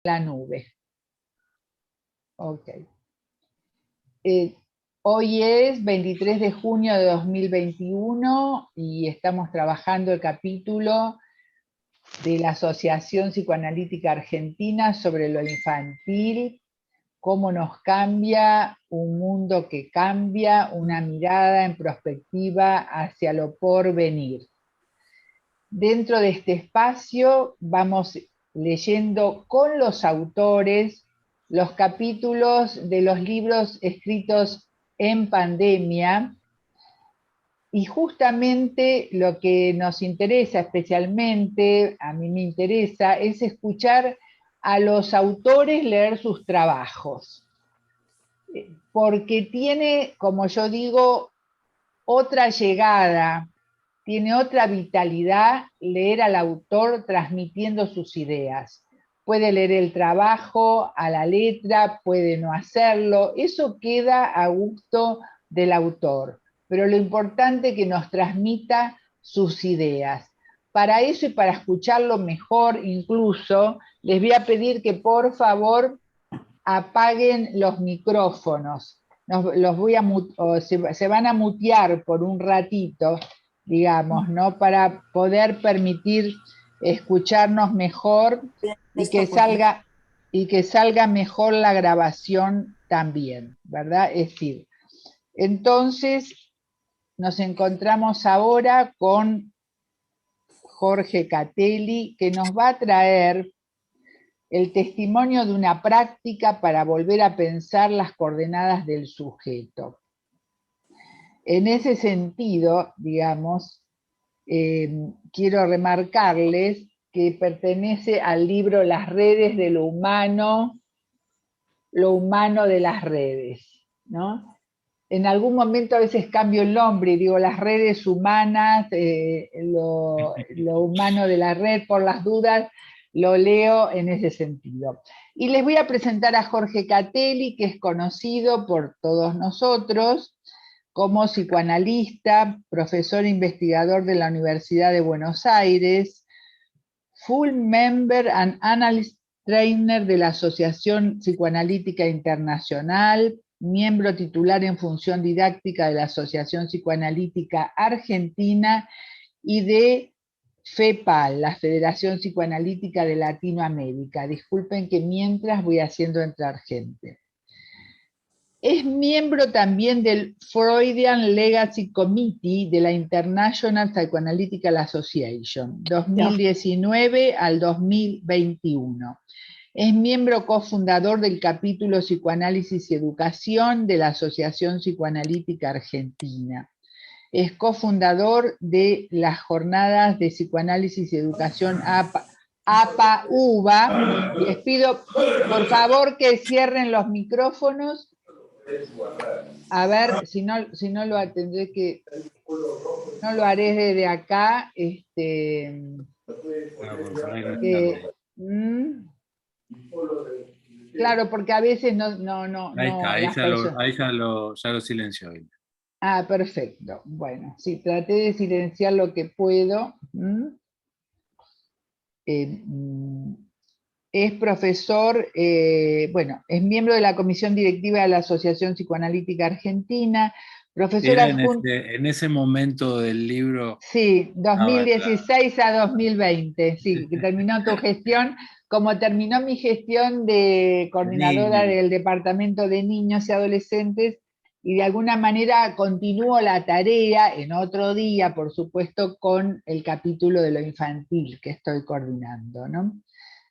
la nube. Ok. Hoy es 23 de junio de 2021 y estamos trabajando el capítulo de la Asociación Psicoanalítica Argentina sobre lo infantil, cómo nos cambia un mundo que cambia, una mirada en perspectiva hacia lo porvenir. Dentro de este espacio vamos leyendo con los autores los capítulos de los libros escritos en pandemia, y justamente lo que nos interesa especialmente, a mí me interesa, es escuchar a los autores leer sus trabajos, porque tiene, como yo digo, otra llegada, tiene otra vitalidad leer al autor transmitiendo sus ideas. Puede leer el trabajo a la letra, puede no hacerlo, eso queda a gusto del autor, pero lo importante es que nos transmita sus ideas. Para eso y para escucharlo mejor, incluso, les voy a pedir que por favor apaguen los micrófonos. Los voy a se van a mutear por un ratito, digamos, ¿no? Para poder permitir escucharnos mejor y que salga mejor la grabación también, ¿verdad? Es decir, entonces nos encontramos ahora con Jorge Catelli, que nos va a traer el testimonio de una práctica para volver a pensar las coordenadas del sujeto. En ese sentido, digamos, quiero remarcarles que pertenece al libro Las redes de lo humano de las redes, ¿no? En algún momento a veces cambio el nombre y digo las redes humanas, lo humano de la red, por las dudas, lo leo en ese sentido. Y les voy a presentar a Jorge Catelli, que es conocido por todos nosotros como psicoanalista, profesor e investigador de la Universidad de Buenos Aires, full member and analyst trainer de la Asociación Psicoanalítica Internacional, miembro titular en función didáctica de la Asociación Psicoanalítica Argentina y de FEPAL, la Federación Psicoanalítica de Latinoamérica. Disculpen que mientras voy haciendo entrar gente. Es miembro también del Freudian Legacy Committee de la International Psychoanalytical Association, 2019 al 2021. Es miembro cofundador del capítulo Psicoanálisis y Educación de la Asociación Psicoanalítica Argentina. Es cofundador de las jornadas de psicoanálisis y educación APA-UBA. Les pido, por favor, que cierren los micrófonos. A ver, si no lo tendré que... No lo haré desde acá. Claro, porque a veces no. Ahí está, ahí ya lo silenció. Ah, perfecto. Bueno, sí, traté de silenciar lo que puedo. Es profesor, bueno, es miembro de la comisión directiva de la Asociación Psicoanalítica Argentina, profesor adjunto... En ese momento del libro... Sí, 2016 a 2020, sí, que terminó tu gestión, como terminó mi gestión de coordinadora del Departamento de Niños y Adolescentes, y de alguna manera continúo la tarea en otro día, por supuesto, con el capítulo de lo infantil que estoy coordinando, ¿no?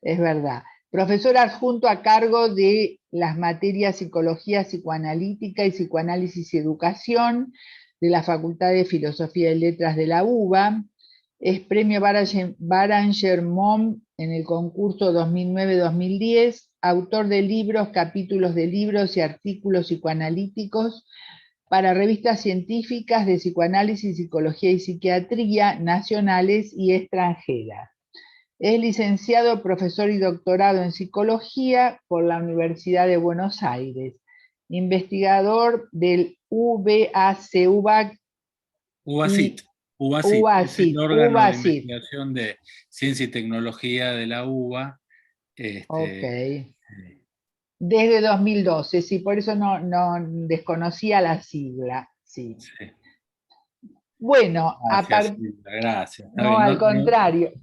Es verdad. Profesor adjunto a cargo de las materias Psicología Psicoanalítica y Psicoanálisis y Educación de la Facultad de Filosofía y Letras de la UBA. Es premio Baranger Mom en el concurso 2009-2010, autor de libros, capítulos de libros y artículos psicoanalíticos para revistas científicas de psicoanálisis, psicología y psiquiatría nacionales y extranjeras. Es licenciado, profesor y doctorado en psicología por la Universidad de Buenos Aires. Investigador del UBACIT. UBACIT es el órgano de investigación de ciencia y tecnología de la UBA, Ok. Sí, Desde 2012, sí, por eso no desconocía la sigla, sí. sí. Bueno, Gracias, Hilda, gracias. Está no, bien, al contrario.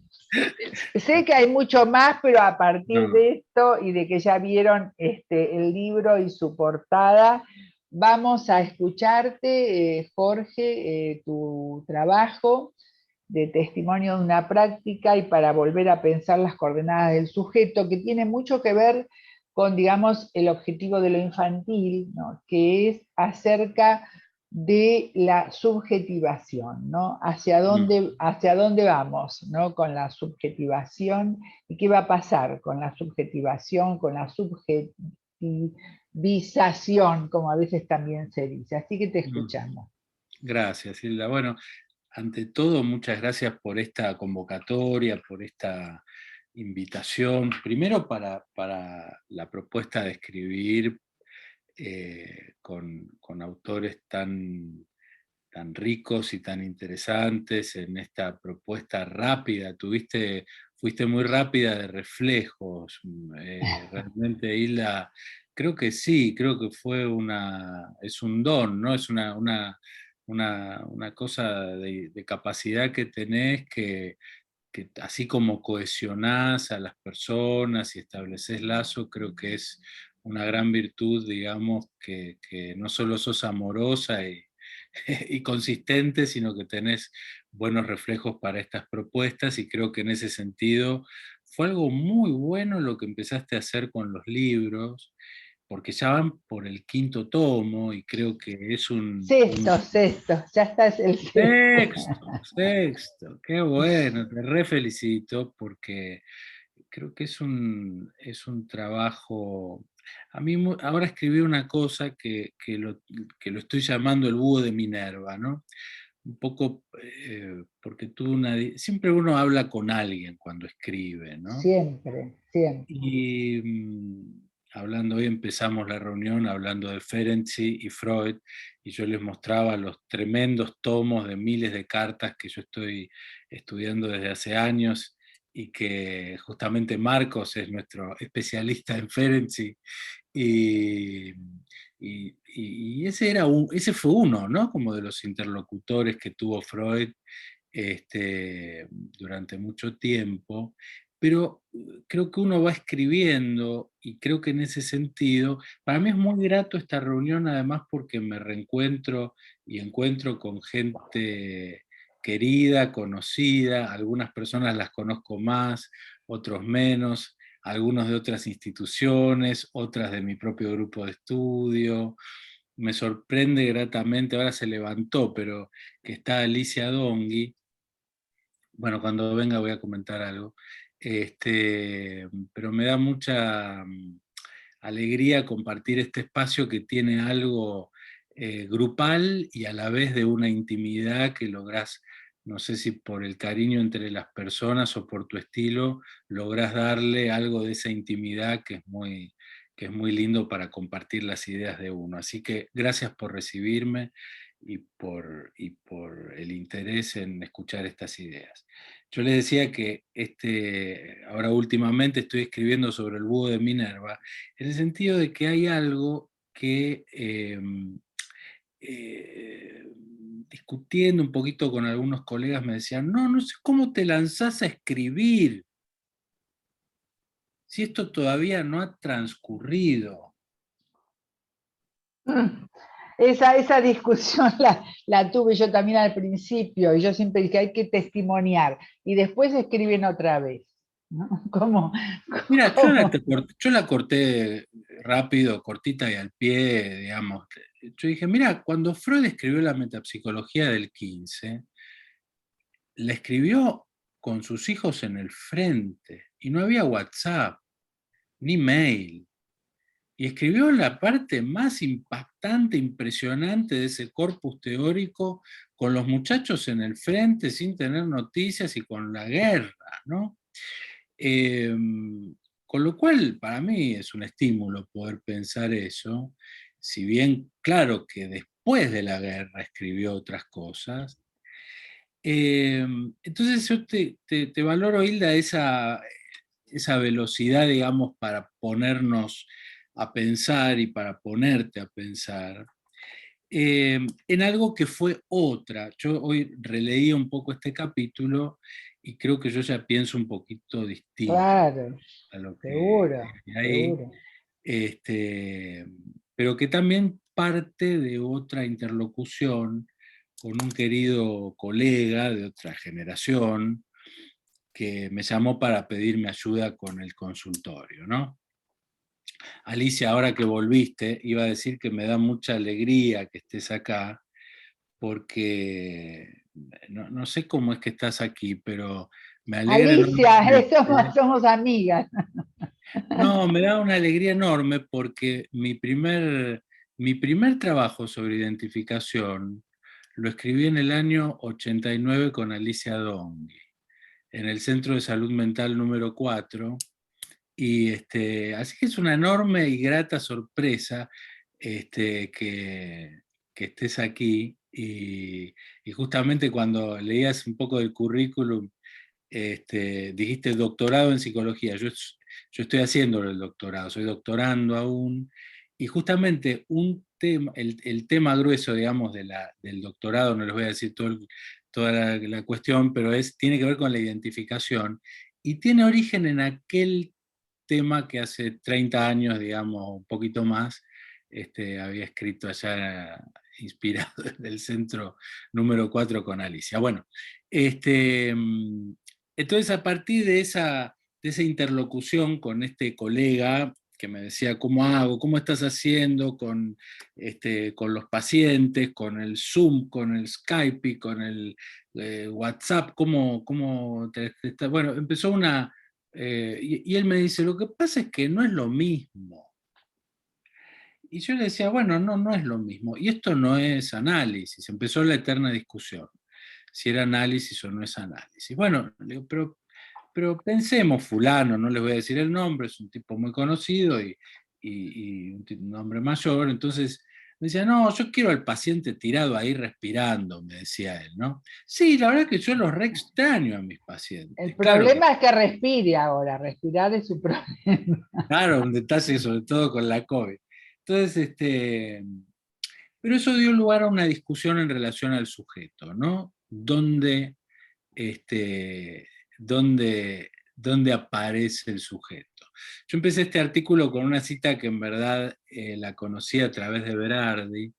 Sé que hay mucho más, pero a partir no. de esto y de que ya vieron el libro y su portada, vamos a escucharte, Jorge, tu trabajo de testimonio de una práctica y para volver a pensar las coordenadas del sujeto, que tiene mucho que ver con, digamos, el objetivo de lo infantil, ¿no? Que es acerca de la subjetivación, ¿no? Mm, Hacia dónde vamos, ¿no? Con la subjetivación y qué va a pasar con la subjetivación, con la subjetivización, como a veces también se dice. Así que te mm. escuchamos. Gracias, Hilda. Bueno, ante todo, muchas gracias por esta convocatoria, por esta invitación. Primero para la propuesta de escribir con autores tan ricos y tan interesantes en esta propuesta rápida. Fuiste muy rápida de reflejos. Realmente, Hilda, creo que sí, creo que es un don, ¿no? Es una cosa de capacidad que tenés que así como cohesionás a las personas y estableces lazos, creo que es una gran virtud, digamos, que no solo sos amorosa y consistente, sino que tenés buenos reflejos para estas propuestas y creo que en ese sentido fue algo muy bueno lo que empezaste a hacer con los libros, porque ya van por el quinto tomo y creo que es Sexto, ya está el sexto. sexto, qué bueno, te re felicito porque creo que es un trabajo. A mí ahora escribí una cosa que lo estoy llamando el búho de Minerva, ¿no? Un poco porque siempre uno habla con alguien cuando escribe, ¿no? Siempre, siempre. Y hoy empezamos la reunión hablando de Ferenczi y Freud, y yo les mostraba los tremendos tomos de miles de cartas que yo estoy estudiando desde hace años, y que justamente Marcos es nuestro especialista en Ferenczi, y, y ese fue uno, ¿no? Como de los interlocutores que tuvo Freud durante mucho tiempo, pero creo que uno va escribiendo y creo que en ese sentido, para mí es muy grato esta reunión, además porque me reencuentro y encuentro con gente querida, conocida, algunas personas las conozco más, otros menos, algunos de otras instituciones, otras de mi propio grupo de estudio. Me sorprende gratamente, ahora se levantó, pero que está Alicia Dongui. Bueno, cuando venga voy a comentar algo. Pero me da mucha alegría compartir este espacio que tiene algo grupal y a la vez de una intimidad que lográs, no sé si por el cariño entre las personas o por tu estilo, lográs darle algo de esa intimidad que es muy lindo para compartir las ideas de uno. Así que gracias por recibirme y por el interés en escuchar estas ideas. Yo les decía que ahora últimamente estoy escribiendo sobre el búho de Minerva, en el sentido de que hay algo que, discutiendo un poquito con algunos colegas, me decían, no, no sé cómo te lanzás a escribir, si esto todavía no ha transcurrido. Esa discusión la tuve yo también al principio, y yo siempre dije hay que testimoniar, y después escriben otra vez, ¿no? ¿Cómo? Mira, ¿Cómo? yo la corté rápido, cortita y al pie, digamos. Yo dije, mira, cuando Freud escribió la metapsicología del 15, la escribió con sus hijos en el frente, y no había WhatsApp, ni mail. Y escribió la parte más impactante, impresionante de ese corpus teórico con los muchachos en el frente, sin tener noticias y con la guerra, ¿no? Eh, con lo cual, para mí es un estímulo poder pensar eso, si bien claro que después de la guerra escribió otras cosas. Entonces yo te valoro, Hilda, esa velocidad, digamos, para ponernos a pensar y para ponerte a pensar, en algo que fue otra. Yo hoy releí un poco este capítulo y creo que yo ya pienso un poquito distinto Claro, a lo que seguro, hay ahí, seguro. pero que también parte de otra interlocución con un querido colega de otra generación que me llamó para pedirme ayuda con el consultorio, ¿no? Alicia, ahora que volviste, iba a decir que me da mucha alegría que estés acá, porque no sé cómo es que estás aquí, pero me alegra Alicia, enormemente. somos amigas. No, me da una alegría enorme porque mi primer trabajo sobre identificación lo escribí en el año 89 con Alicia Dongui, en el Centro de Salud Mental número 4. Y así que es una enorme y grata sorpresa que estés aquí. Y justamente cuando leías un poco del currículum, dijiste doctorado en psicología. Yo estoy haciendo el doctorado, soy doctorando aún. Y justamente el tema grueso, digamos, del doctorado, no les voy a decir toda la cuestión, pero tiene que ver con la identificación y tiene origen en aquel tema que hace 30 años, digamos, un poquito más, había escrito allá, inspirado en el centro número 4 con Alicia. Bueno, entonces a partir de esa interlocución con este colega que me decía, ¿cómo hago? ¿Cómo estás haciendo con los pacientes, con el Zoom, con el Skype y con el WhatsApp? Bueno, empezó y él me dice, lo que pasa es que no es lo mismo. Y yo le decía, bueno, no es lo mismo. Y esto no es análisis. Empezó la eterna discusión, si era análisis o no es análisis. Bueno, le digo, pero pensemos, fulano, no les voy a decir el nombre, es un tipo muy conocido y un nombre mayor. Entonces me decía, no, yo quiero al paciente tirado ahí respirando, me decía él, ¿no? Sí, la verdad es que yo los re extraño a mis El pacientes. Claro que problema es que respire ahora, respirar es su problema. claro, un detalle sobre todo con la COVID. Entonces, pero eso dio lugar a una discusión en relación al sujeto, ¿no? Este, ¿Dónde, dónde aparece el sujeto? Yo empecé este artículo con una cita que en verdad la conocí a través de Berardi.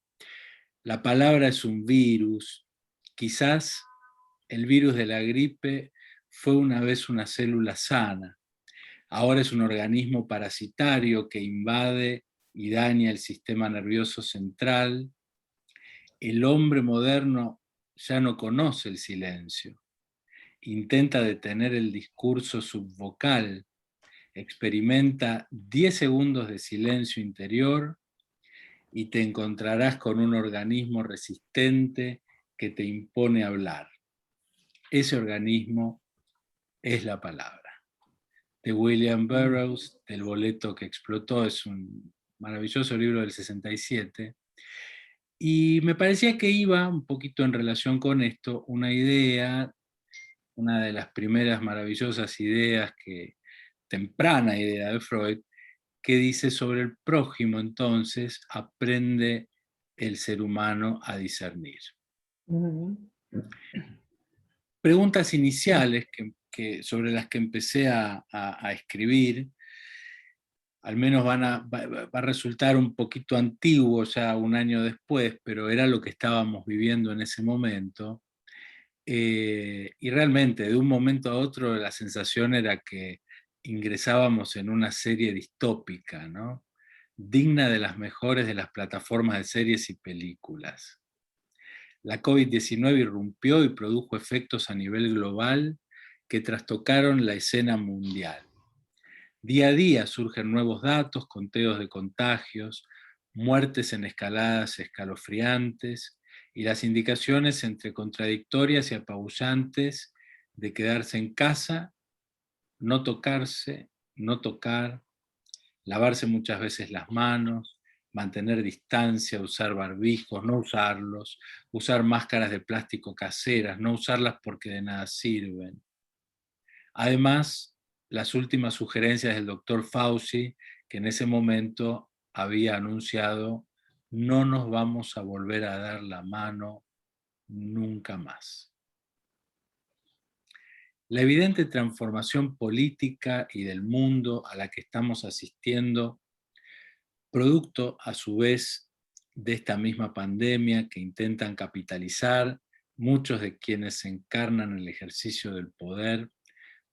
La palabra es un virus. Quizás el virus de la gripe fue una vez una célula sana. Ahora es un organismo parasitario que invade y daña el sistema nervioso central. El hombre moderno ya no conoce el silencio. Intenta detener el discurso subvocal. Experimenta 10 segundos de silencio interior y te encontrarás con un organismo resistente que te impone hablar. Ese organismo es la palabra. De William Burroughs, del boleto que explotó, es un maravilloso libro del 67, y me parecía que iba un poquito en relación con esto, una idea, una de las primeras maravillosas ideas, temprana idea de Freud, que dice sobre el prójimo, entonces, aprende el ser humano a discernir. Preguntas iniciales sobre las que empecé a escribir, al menos va a resultar un poquito antiguo ya un año después, pero era lo que estábamos viviendo en ese momento. Y realmente, de un momento a otro, la sensación era que ingresábamos en una serie distópica, ¿no? Digna de las mejores de las plataformas de series y películas. La COVID-19 irrumpió y produjo efectos a nivel global que trastocaron la escena mundial. Día a día surgen nuevos datos, conteos de contagios, muertes en escaladas escalofriantes y las indicaciones entre contradictorias y apabullantes de quedarse en casa, no tocarse, no tocar, lavarse muchas veces las manos, mantener distancia, usar barbijos, no usarlos, usar máscaras de plástico caseras, no usarlas porque de nada sirven. Además, las últimas sugerencias del doctor Fauci, que en ese momento había anunciado: no nos vamos a volver a dar la mano nunca más. La evidente transformación política y del mundo a la que estamos asistiendo, producto a su vez de esta misma pandemia que intentan capitalizar muchos de quienes encarnan el ejercicio del poder,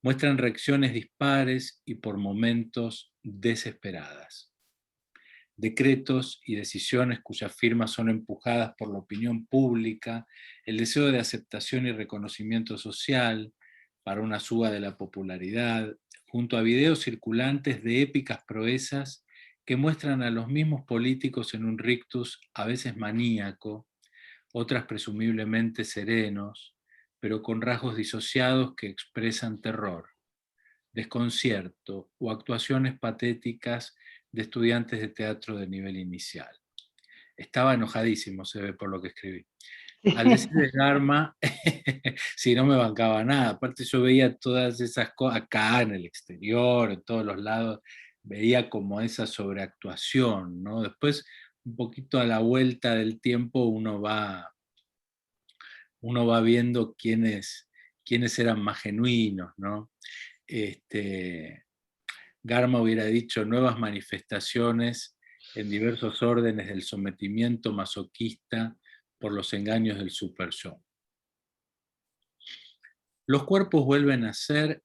muestran reacciones dispares y por momentos desesperadas. Decretos y decisiones cuyas firmas son empujadas por la opinión pública, el deseo de aceptación y reconocimiento social para una suba de la popularidad, junto a videos circulantes de épicas proezas que muestran a los mismos políticos en un rictus a veces maníaco, otras presumiblemente serenos, pero con rasgos disociados que expresan terror, desconcierto o actuaciones patéticas de estudiantes de teatro de nivel inicial. Estaba enojadísimo, se ve por lo que escribí. Al decir de Garma, si no me bancaba nada. Aparte yo veía todas esas cosas acá en el exterior, en todos los lados, veía como esa sobreactuación, ¿no? Después, un poquito a la vuelta del tiempo, uno va viendo quiénes eran más genuinos, ¿no? Garma hubiera dicho: nuevas manifestaciones en diversos órdenes del sometimiento masoquista por los engaños del super yo. Los cuerpos vuelven a ser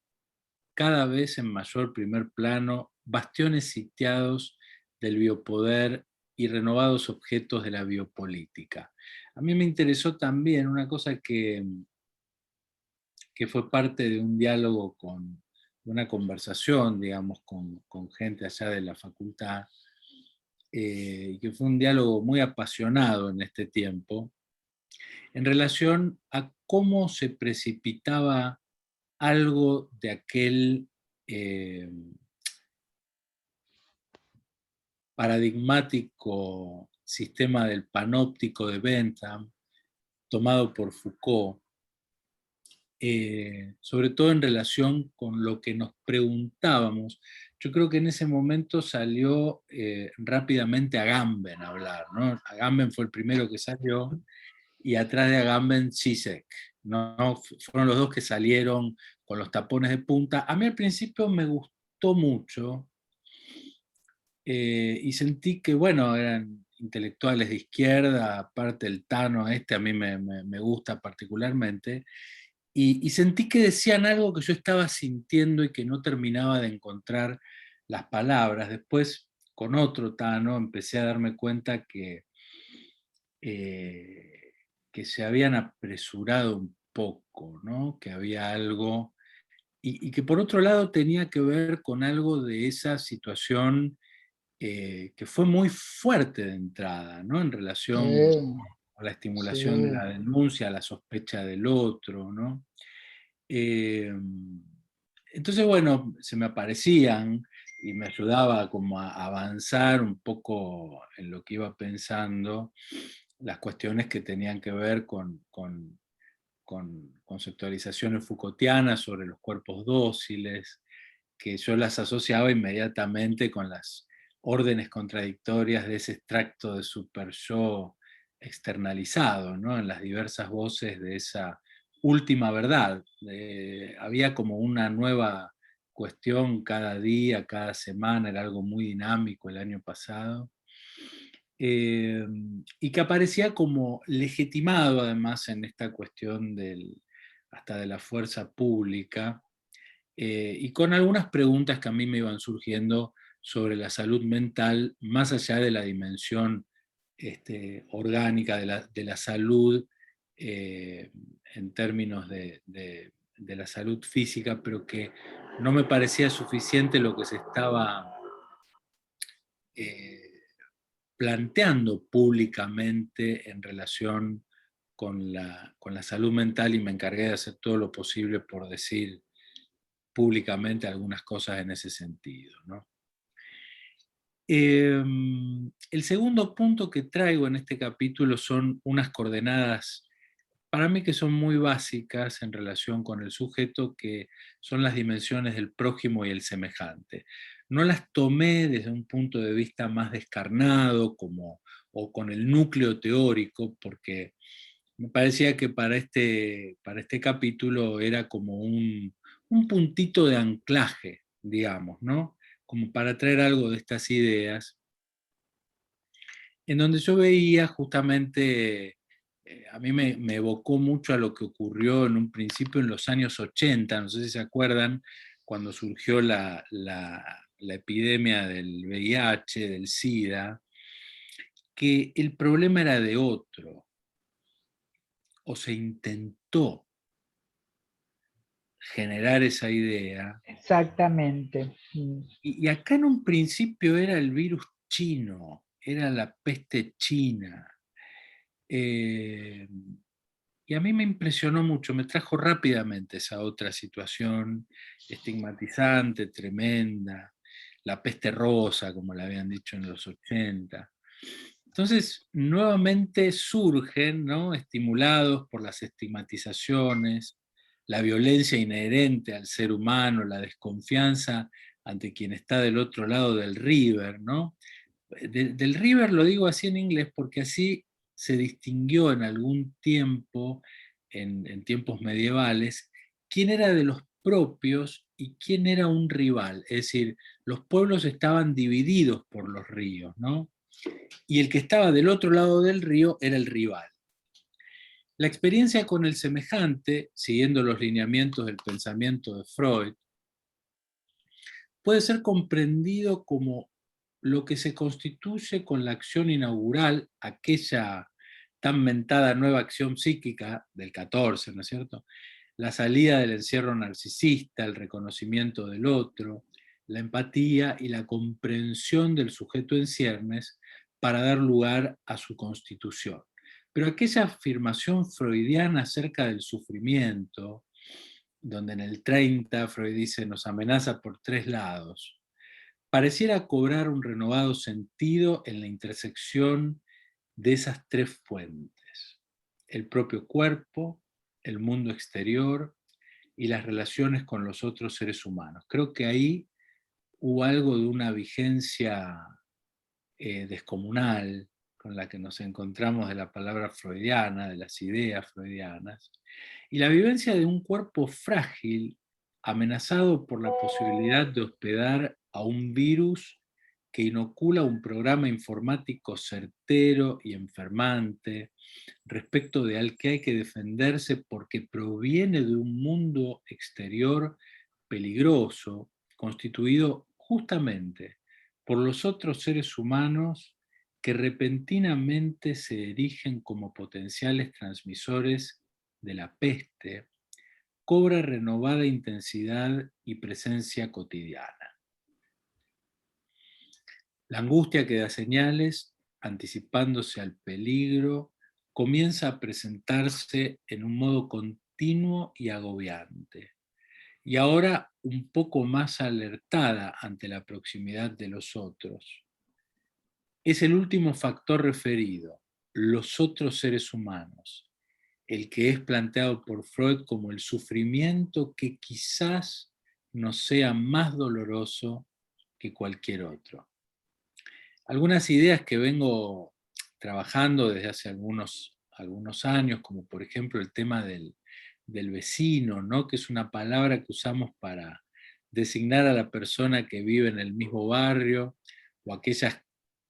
cada vez en mayor primer plano bastiones sitiados del biopoder y renovados objetos de la biopolítica. A mí me interesó también una cosa que fue parte de un diálogo una conversación, digamos, con gente allá de la facultad, que fue un diálogo muy apasionado en este tiempo, en relación a cómo se precipitaba algo de aquel paradigmático sistema del panóptico de Bentham, tomado por Foucault, sobre todo en relación con lo que nos preguntábamos. Yo creo que en ese momento salió rápidamente Agamben a hablar, ¿no? Agamben fue el primero que salió, y atrás de Agamben Zizek, ¿no? Fueron los dos que salieron con los tapones de punta. A mí al principio me gustó mucho, y sentí que, bueno, eran intelectuales de izquierda, aparte el Tano a mí me gusta particularmente, y sentí que decían algo que yo estaba sintiendo y que no terminaba de encontrar las palabras. Después, con otro Tano, empecé a darme cuenta que se habían apresurado un poco, ¿no? Que había algo, y que por otro lado tenía que ver con algo de esa situación que fue muy fuerte de entrada, ¿no? En relación Sí, a la estimulación de sí. la denuncia, a la sospecha del otro, ¿no? Eh, entonces, bueno, se me aparecían y me ayudaba como a avanzar un poco en lo que iba pensando, las cuestiones que tenían que ver con conceptualizaciones Foucaultianas sobre los cuerpos dóciles, que yo las asociaba inmediatamente con las órdenes contradictorias de ese extracto de super yo externalizado, ¿no? En las diversas voces de esa última verdad. Había como una nueva cuestión cada día, cada semana, era algo muy dinámico el año pasado, y que aparecía como legitimado además en esta cuestión hasta de la fuerza pública, y con algunas preguntas que a mí me iban surgiendo sobre la salud mental, más allá de la dimensión orgánica de la salud, en términos de la salud física, pero que no me parecía suficiente lo que se estaba eh, planteando públicamente en relación con la salud mental, y me encargué de hacer todo lo posible por decir públicamente algunas cosas en ese sentido, ¿no? El segundo punto que traigo en este capítulo son unas coordenadas para mí que son muy básicas en relación con el sujeto, que son las dimensiones del prójimo y el semejante. No las tomé desde un punto de vista más descarnado, o con el núcleo teórico, porque me parecía que para este capítulo era como un puntito de anclaje, digamos, ¿no? Como para traer algo de estas ideas, en donde yo veía justamente, a mí me evocó mucho a lo que ocurrió en un principio en los años 80, no sé si se acuerdan, cuando surgió la epidemia del VIH, del SIDA, que el problema era de otro, o se intentó generar esa idea. Exactamente. Y acá en un principio era el virus chino, era la peste china. Eh, y a mí me impresionó mucho, me trajo rápidamente esa otra situación estigmatizante, tremenda, la peste rosa, como le habían dicho en los 80. Entonces, nuevamente surgen, ¿no?, estimulados por las estigmatizaciones, la violencia inherente al ser humano, la desconfianza ante quien está del otro lado del river, ¿no? Del river lo digo así en inglés porque así se distinguió en algún tiempo, en tiempos medievales, quién era de los propios y quién era un rival. Es decir, los pueblos estaban divididos por los ríos, ¿no? Y el que estaba del otro lado del río era el rival. La experiencia con el semejante, siguiendo los lineamientos del pensamiento de Freud, puede ser comprendido como lo que se constituye con la acción inaugural, aquella tan mentada nueva acción psíquica del 14, ¿no es cierto? La salida del encierro narcisista, el reconocimiento del otro, la empatía y la comprensión del sujeto en ciernes para dar lugar a su constitución. Pero aquella afirmación freudiana acerca del sufrimiento, donde en el 30 Freud dice nos amenaza por 3 lados, pareciera cobrar un renovado sentido en la intersección de esas 3 fuentes: el propio cuerpo, el mundo exterior y las relaciones con los otros seres humanos. Creo que ahí hubo algo de una vigencia descomunal con la que nos encontramos, de la palabra freudiana, de las ideas freudianas, y la vivencia de un cuerpo frágil, amenazado por la posibilidad de hospedar a un virus que inocula un programa informático certero y enfermante, respecto de al que hay que defenderse porque proviene de un mundo exterior peligroso, constituido justamente por los otros seres humanos que repentinamente se erigen como potenciales transmisores de la peste, cobra renovada intensidad y presencia cotidiana. La angustia que da señales, anticipándose al peligro, comienza a presentarse en un modo continuo y agobiante, y ahora un poco más alertada ante la proximidad de los otros. Es el último factor referido, los otros seres humanos, el que es planteado por Freud como el sufrimiento que quizás nos sea más doloroso que cualquier otro. Algunas ideas que vengo trabajando desde hace algunos años, como por ejemplo el tema del vecino, ¿no?, que es una palabra que usamos para designar a la persona que vive en el mismo barrio, o aquellas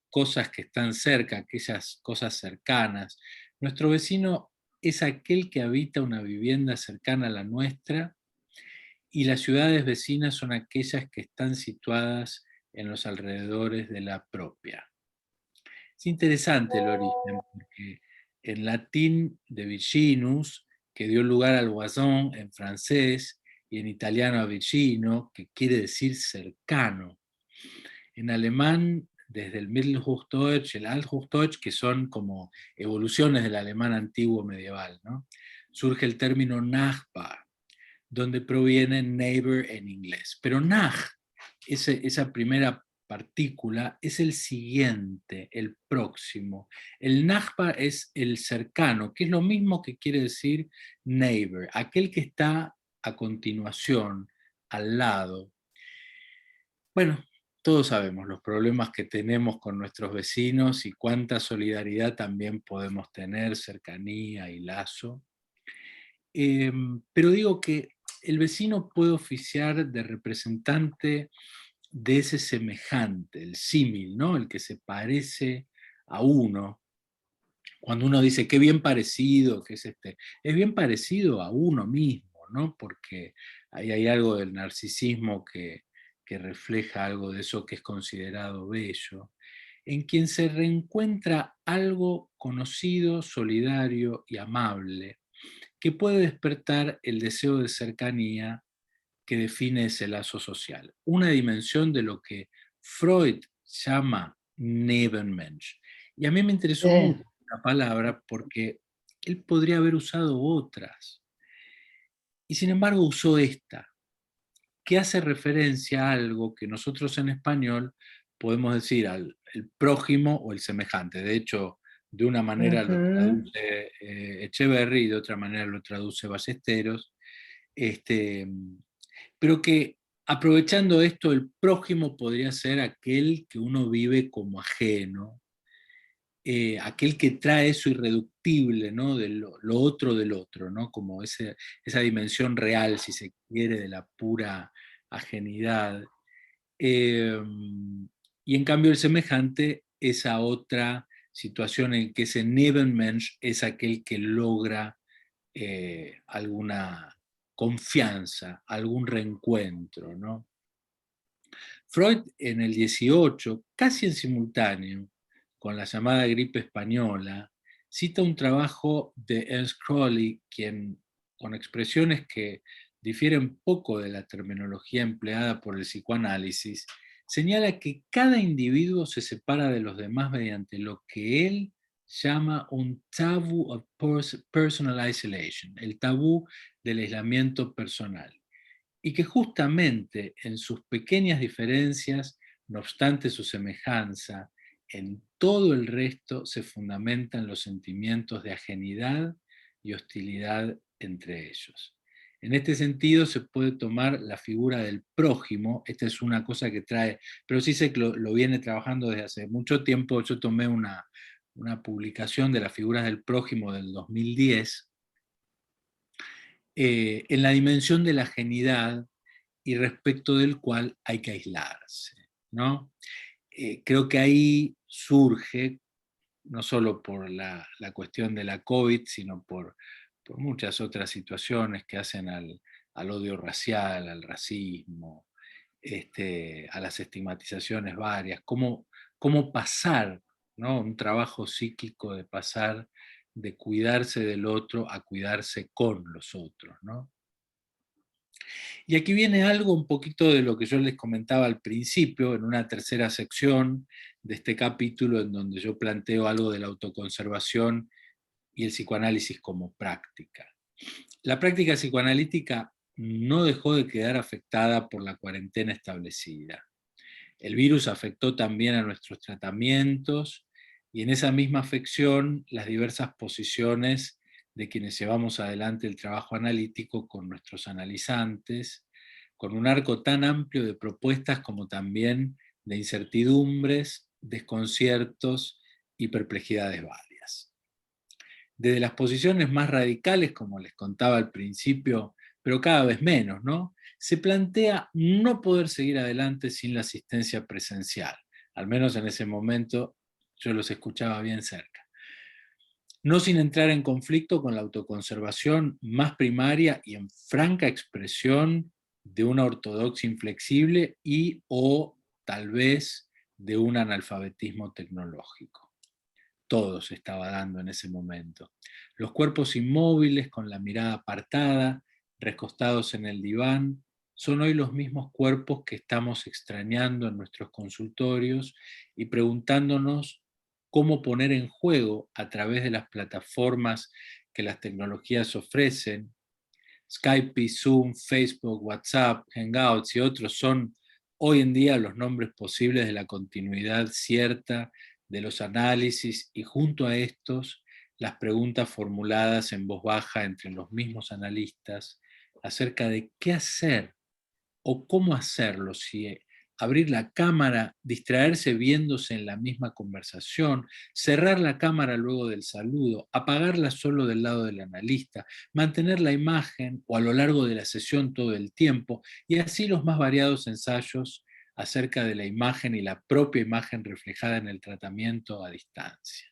cosas que están cerca, aquellas cosas cercanas. Nuestro vecino es aquel que habita una vivienda cercana a la nuestra, y las ciudades vecinas son aquellas que están situadas en los alrededores de la propia. Es interesante el origen, porque en latín de vicinus, que dio lugar al voisin en francés, y en italiano a vicino, que quiere decir cercano. En alemán, desde el Mittelhochdeutsch, el Althochdeutsch, que son como evoluciones del alemán antiguo medieval, ¿no?, surge el término Nachbar, donde proviene neighbor en inglés. Pero Nach, esa primera partícula es el siguiente, el próximo. El Nachbar es el cercano, que es lo mismo que quiere decir neighbor, aquel que está a continuación, al lado. Bueno, todos sabemos los problemas que tenemos con nuestros vecinos y cuánta solidaridad también podemos tener, cercanía y lazo. Pero digo que el vecino puede oficiar de representante de ese semejante, el símil, ¿no? El que se parece a uno. Cuando uno dice qué bien parecido, que es bien parecido a uno mismo, ¿no? Porque ahí hay algo del narcisismo que refleja algo de eso que es considerado bello, en quien se reencuentra algo conocido, solidario y amable, que puede despertar el deseo de cercanía que define ese lazo social. Una dimensión de lo que Freud llama Nebenmensch. Y a mí me interesó mucho la palabra porque él podría haber usado otras. Y sin embargo usó esta, que hace referencia a algo que nosotros en español podemos decir al el prójimo o el semejante. De hecho, de una manera lo traduce Echeverry y de otra manera lo traduce Ballesteros. Pero que aprovechando esto, el prójimo podría ser aquel que uno vive como ajeno, aquel que trae eso irreductible, ¿no? De lo otro del otro, ¿no? Como esa dimensión real, si se quiere, de la pura ajenidad. Y en cambio el semejante, esa otra situación en que ese Nebenmensch es aquel que logra alguna confianza, algún reencuentro, ¿no? Freud en el 18, casi en simultáneo con la llamada gripe española, cita un trabajo de Ernst Crowley, quien, con expresiones que difieren poco de la terminología empleada por el psicoanálisis, señala que cada individuo se separa de los demás mediante lo que él llama un tabú of personal isolation, el tabú del aislamiento personal, y que justamente en sus pequeñas diferencias, no obstante su semejanza, en todo el resto se fundamentan los sentimientos de ajenidad y hostilidad entre ellos. En este sentido se puede tomar la figura del prójimo, esta es una cosa que trae, pero sí sé que lo viene trabajando desde hace mucho tiempo. Yo tomé una publicación de las figuras del prójimo del 2010, en la dimensión de la ajenidad y respecto del cual hay que aislarse, ¿no? Creo que ahí surge, no solo por la cuestión de la COVID, sino por muchas otras situaciones que hacen al odio racial, al racismo, a las estigmatizaciones varias, cómo pasar, ¿no? Un trabajo cíclico de pasar de cuidarse del otro a cuidarse con los otros, ¿no? Y aquí viene algo un poquito de lo que yo les comentaba al principio, en una tercera sección de este capítulo, en donde yo planteo algo de la autoconservación y el psicoanálisis como práctica. La práctica psicoanalítica no dejó de quedar afectada por la cuarentena establecida. El virus afectó también a nuestros tratamientos y en esa misma afección las diversas posiciones de quienes llevamos adelante el trabajo analítico con nuestros analizantes, con un arco tan amplio de propuestas como también de incertidumbres, desconciertos y perplejidades varias. Desde las posiciones más radicales, como les contaba al principio, pero cada vez menos, ¿no? Se plantea no poder seguir adelante sin la asistencia presencial. Al menos en ese momento yo los escuchaba bien cerca. No sin entrar en conflicto con la autoconservación más primaria y en franca expresión de una ortodoxia inflexible y o tal vez de un analfabetismo tecnológico. Todo se estaba dando en ese momento. Los cuerpos inmóviles, con la mirada apartada, recostados en el diván, son hoy los mismos cuerpos que estamos extrañando en nuestros consultorios y preguntándonos cómo poner en juego a través de las plataformas que las tecnologías ofrecen. Skype, Zoom, Facebook, WhatsApp, Hangouts y otros son hoy en día los nombres posibles de la continuidad cierta de los análisis y junto a estos las preguntas formuladas en voz baja entre los mismos analistas acerca de qué hacer o cómo hacerlo, si abrir la cámara, distraerse viéndose en la misma conversación, cerrar la cámara luego del saludo, apagarla solo del lado del analista, mantener la imagen o a lo largo de la sesión todo el tiempo, y así los más variados ensayos acerca de la imagen y la propia imagen reflejada en el tratamiento a distancia.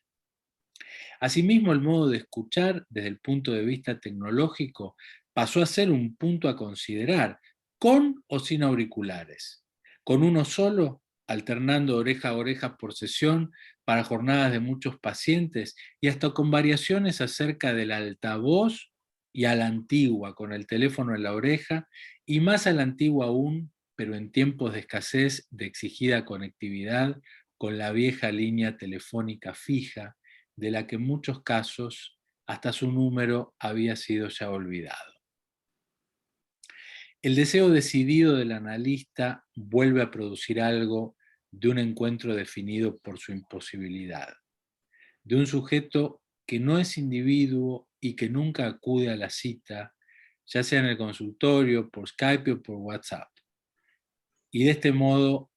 Asimismo, el modo de escuchar desde el punto de vista tecnológico pasó a ser un punto a considerar, con o sin auriculares, con uno solo, alternando oreja a oreja por sesión para jornadas de muchos pacientes y hasta con variaciones acerca del altavoz y a la antigua, con el teléfono en la oreja, y más a la antigua aún, pero en tiempos de escasez de exigida conectividad, con la vieja línea telefónica fija, de la que en muchos casos hasta su número había sido ya olvidado. El deseo decidido del analista vuelve a producir algo de un encuentro definido por su imposibilidad, de un sujeto que no es individuo y que nunca acude a la cita, ya sea en el consultorio, por Skype o por WhatsApp. Y de este modo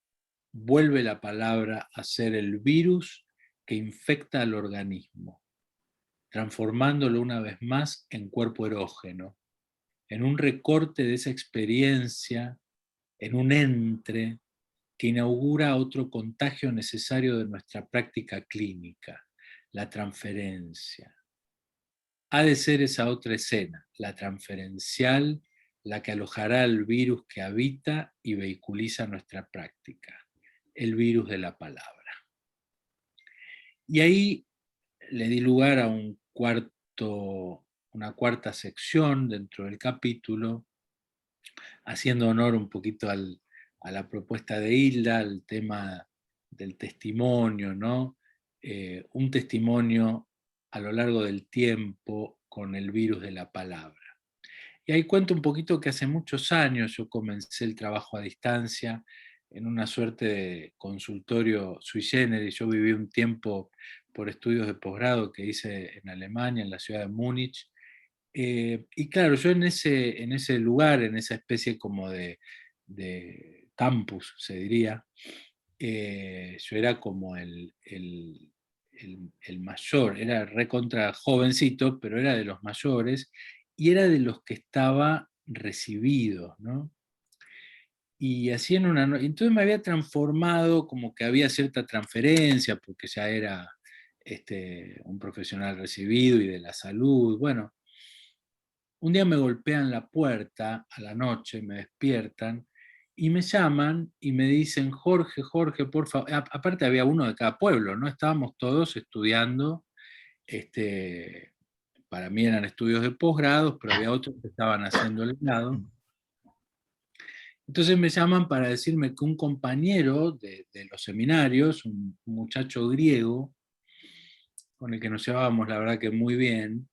vuelve la palabra a ser el virus que infecta al organismo, transformándolo una vez más en cuerpo erógeno, en un recorte de esa experiencia, en un entre que inaugura otro contagio necesario de nuestra práctica clínica, la transferencia. Ha de ser esa otra escena, la transferencial, la que alojará el virus que habita y vehiculiza nuestra práctica, el virus de la palabra. Y ahí le di lugar a una cuarta sección dentro del capítulo, haciendo honor un poquito a la propuesta de Hilda, al tema del testimonio, ¿no? Un testimonio a lo largo del tiempo con el virus de la palabra. Y ahí cuento un poquito que hace muchos años yo comencé el trabajo a distancia en una suerte de consultorio sui generis. Yo viví un tiempo por estudios de posgrado que hice en Alemania, en la ciudad de Múnich. Y claro, yo en ese lugar, en esa especie como de campus, se diría, yo era como el mayor, era recontra jovencito, pero era de los mayores, y era de los que estaba recibido, ¿no? Y así entonces me había transformado, como que había cierta transferencia, porque ya era un profesional recibido y de la salud. Bueno, un día me golpean la puerta a la noche, me despiertan y me llaman y me dicen: Jorge, Jorge, por favor. Aparte había uno de cada pueblo, ¿no? Estábamos todos estudiando, para mí eran estudios de posgrados, pero había otros que estaban haciendo el grado. Entonces me llaman para decirme que un compañero de los seminarios, un muchacho griego, con el que nos llevábamos la verdad que muy bien,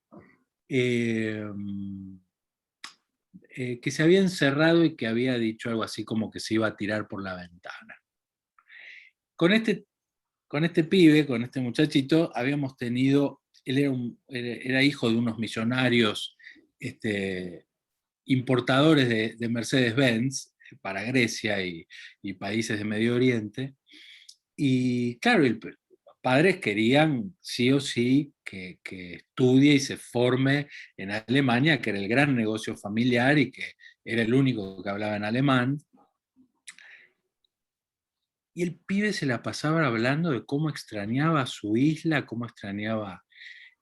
que se había encerrado y que había dicho algo así como que se iba a tirar por la ventana. Con este pibe, con este muchachito, habíamos tenido, él era hijo de unos millonarios importadores de Mercedes-Benz para Grecia y países de Medio Oriente. Y claro, los padres querían sí o sí que estudie y se forme en Alemania, que era el gran negocio familiar y que era el único que hablaba en alemán. Y el pibe se la pasaba hablando de cómo extrañaba su isla, cómo extrañaba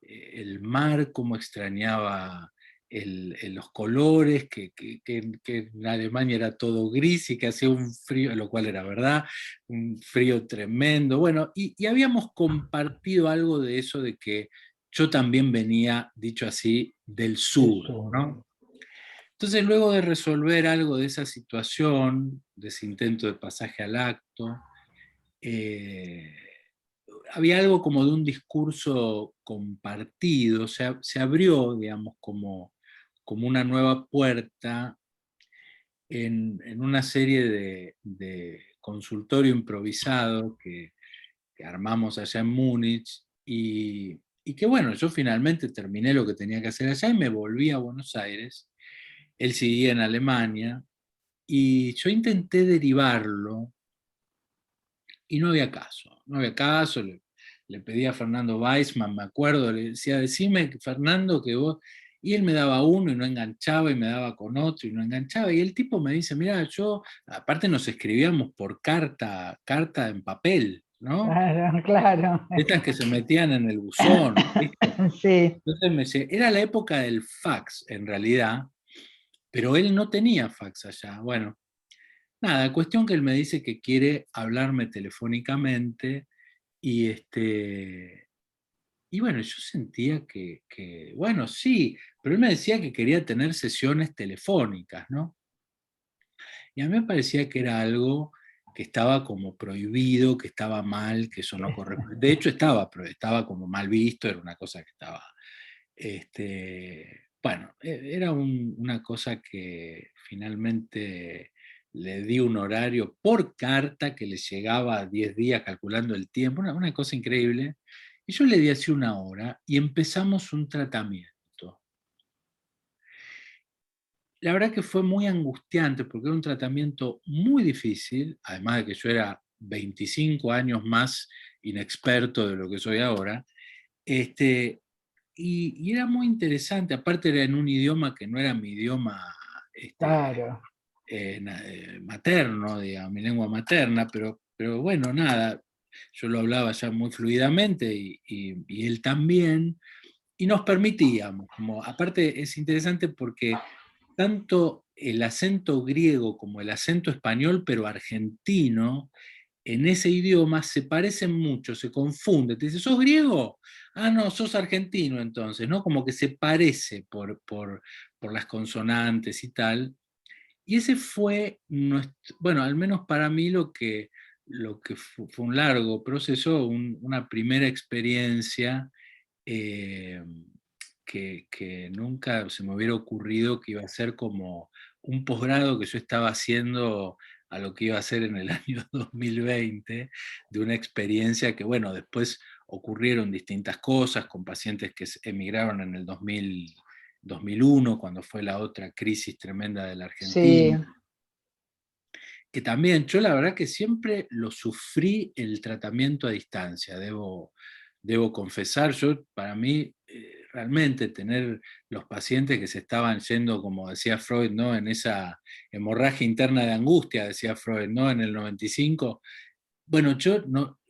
el mar, cómo extrañaba los colores, que en Alemania era todo gris y que hacía un frío, lo cual era verdad, un frío tremendo. Bueno, y habíamos compartido algo de eso, de que yo también venía, dicho así, del sur, ¿no? Entonces, luego de resolver algo de esa situación, de ese intento de pasaje al acto, eh, había algo como de un discurso compartido, o sea, se abrió, digamos, como una nueva puerta, en una serie de consultorio improvisado que armamos allá en Múnich, y que bueno, yo finalmente terminé lo que tenía que hacer allá y me volví a Buenos Aires. Él seguía en Alemania, y yo intenté derivarlo, y no había caso, no había caso. Le pedí a Fernando Weissman, me acuerdo, le decía, decime, Fernando, que vos... Y él me daba uno y no enganchaba, y me daba con otro y no enganchaba. Y el tipo me dice, mira, yo, aparte nos escribíamos por carta, carta en papel, ¿no? Claro, claro. Estas que se metían en el buzón, ¿viste? Sí. Entonces me dice, era la época del fax, en realidad, pero él no tenía fax allá. Bueno, nada, cuestión que él me dice que quiere hablarme telefónicamente, y y bueno, yo sentía bueno, sí, pero él me decía que quería tener sesiones telefónicas, ¿no? Y a mí me parecía que era algo que estaba como prohibido, que estaba mal, que eso no corresponde. De hecho, estaba como mal visto, era una cosa que estaba, bueno, era una cosa que finalmente le di un horario por carta que le llegaba a 10 días calculando el tiempo, una cosa increíble. Y yo le di así una hora y empezamos un tratamiento. La verdad que fue muy angustiante porque era un tratamiento muy difícil, además de que yo era 25 años más inexperto de lo que soy ahora. este, y era muy interesante, aparte era en un idioma que no era mi idioma Claro. materno, digamos, mi lengua materna, pero bueno, nada, yo lo hablaba ya muy fluidamente, y él también, y nos permitíamos, como, aparte es interesante porque tanto el acento griego como el acento español, pero argentino, en ese idioma se parecen mucho, se confunde. Te dice, ¿sos griego? Ah, no, sos argentino entonces, ¿no? Como que se parece por las consonantes y tal. Y ese fue, bueno, al menos para mí lo que fue un largo proceso, una primera experiencia, eh, que nunca se me hubiera ocurrido que iba a ser como un posgrado que yo estaba haciendo a lo que iba a ser en el año 2020, de una experiencia que, bueno, después ocurrieron distintas cosas con pacientes que emigraron en el 2001, cuando fue la otra crisis tremenda de la Sí. Argentina, que también yo la verdad que siempre lo sufrí el tratamiento a distancia, debo confesar. Yo, para mí, realmente tener los pacientes que se estaban yendo, como decía Freud, ¿no? En esa hemorragia interna de angustia, decía Freud, ¿no? En el 95. Bueno, yo no,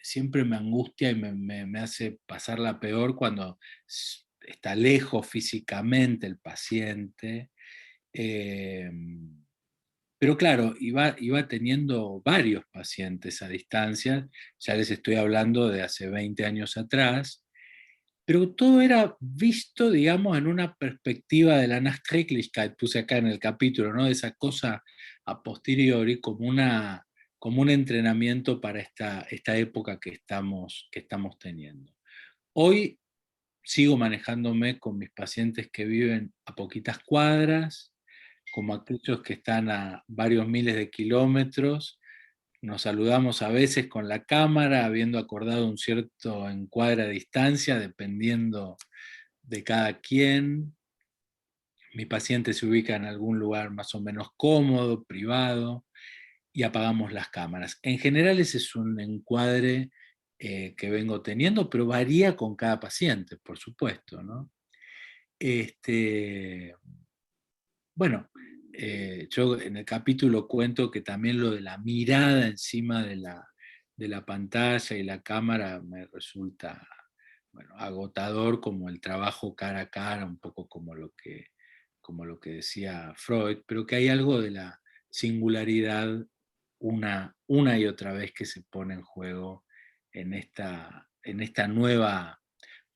siempre me angustia y me hace pasar la peor cuando está lejos físicamente el paciente. Eh, pero claro, iba teniendo varios pacientes a distancia, ya les estoy hablando de hace 20 años atrás, pero todo era visto, digamos, en una perspectiva de la Nachträglichkeit, puse acá en el capítulo, ¿no? De esa cosa a posteriori, como un entrenamiento para esta época que estamos teniendo. Hoy sigo manejándome con mis pacientes que viven a poquitas cuadras, como aquellos que están a varios miles de kilómetros. Nos saludamos a veces con la cámara, habiendo acordado un cierto encuadre a distancia, dependiendo de cada quien. Mi paciente se ubica en algún lugar más o menos cómodo, privado, y apagamos las cámaras. En general ese es un encuadre que vengo teniendo, pero varía con cada paciente, por supuesto, ¿no? Este, bueno, yo en el capítulo cuento que también lo de la mirada encima de la pantalla y la cámara me resulta, bueno, agotador, como el trabajo cara a cara, un poco como lo que decía Freud, pero que hay algo de la singularidad una y otra vez que se pone en juego en esta nueva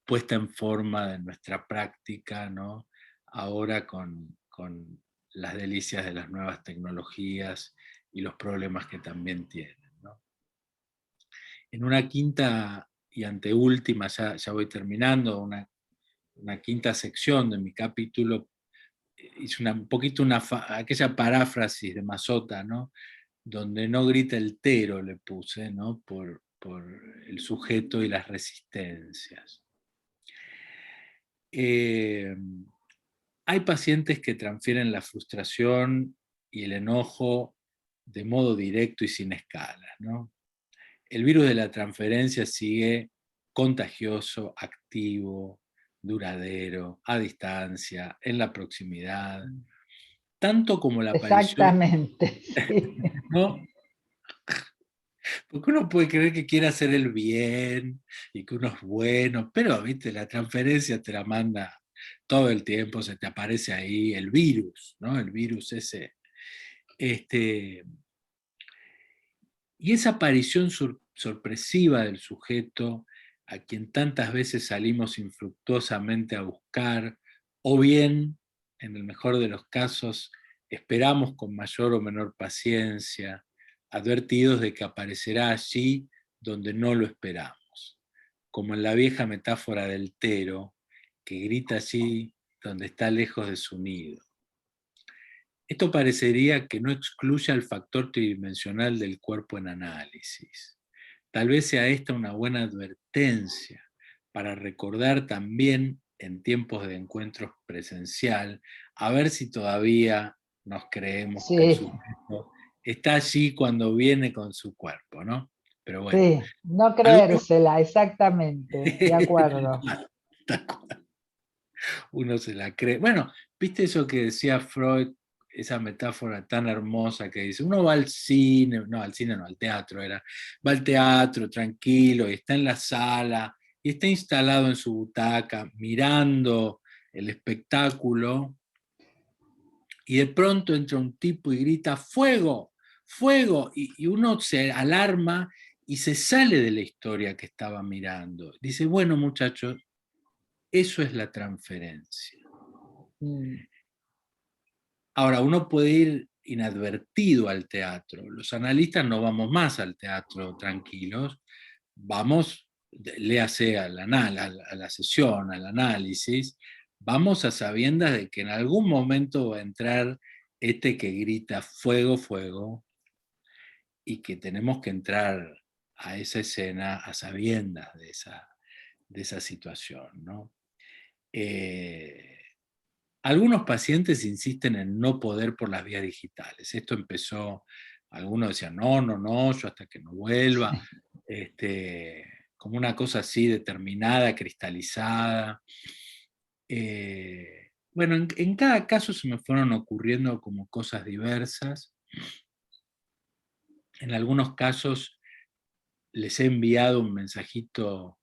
puesta en forma de nuestra práctica, ¿no? Ahora con las delicias de las nuevas tecnologías y los problemas que también tienen, ¿no? En una quinta y anteúltima, ya voy terminando, una quinta sección de mi capítulo, hice un poquito aquella paráfrasis de Mazota, ¿no? Donde no grita el tero, le puse, ¿no? Por el sujeto y las resistencias. Hay pacientes que transfieren la frustración y el enojo de modo directo y sin escalas, ¿no? El virus de la transferencia sigue contagioso, activo, duradero, a distancia, en la proximidad, tanto como la aparición, Exactamente, sí. ¿no? Porque uno puede creer que quiere hacer el bien y que uno es bueno, pero, viste, la transferencia te la manda todo el tiempo, se te aparece ahí el virus, ¿no? El virus ese. Y esa aparición sorpresiva del sujeto a quien tantas veces salimos infructuosamente a buscar, o bien, en el mejor de los casos, esperamos con mayor o menor paciencia, advertidos de que aparecerá allí donde no lo esperamos, como en la vieja metáfora del tero, que grita allí donde está lejos de su nido. Esto parecería que no excluya el factor tridimensional del cuerpo en análisis. Tal vez sea esta una buena advertencia para recordar también en tiempos de encuentros presencial, a ver si todavía nos creemos que el Sí, sujeto está allí cuando viene con su cuerpo, ¿no? Pero bueno, sí, no algunos... creérsela, exactamente, de acuerdo. Tal cual, uno se la cree. Bueno, ¿viste eso que decía Freud, esa metáfora tan hermosa que dice, uno va al cine, no, al cine no, al teatro era, va al teatro tranquilo y está en la sala y está instalado en su butaca mirando el espectáculo y de pronto entra un tipo y grita, ¡fuego! ¡Fuego! Y uno se alarma y se sale de la historia que estaba mirando. Dice, bueno muchachos, eso es la transferencia. Mm. Ahora, uno puede ir inadvertido al teatro. Los analistas no vamos más al teatro tranquilos, vamos, léase a la sesión, al análisis, vamos a sabiendas de que en algún momento va a entrar este que grita fuego, fuego, y que tenemos que entrar a esa escena a sabiendas de esa situación, ¿no? Eh, Algunos pacientes insisten en no poder por las vías digitales. Esto empezó, algunos decían, no, no, no, yo hasta que no vuelva, como una cosa así determinada, cristalizada. Bueno, en cada caso se me fueron ocurriendo como cosas diversas. En algunos casos les he enviado un mensajito,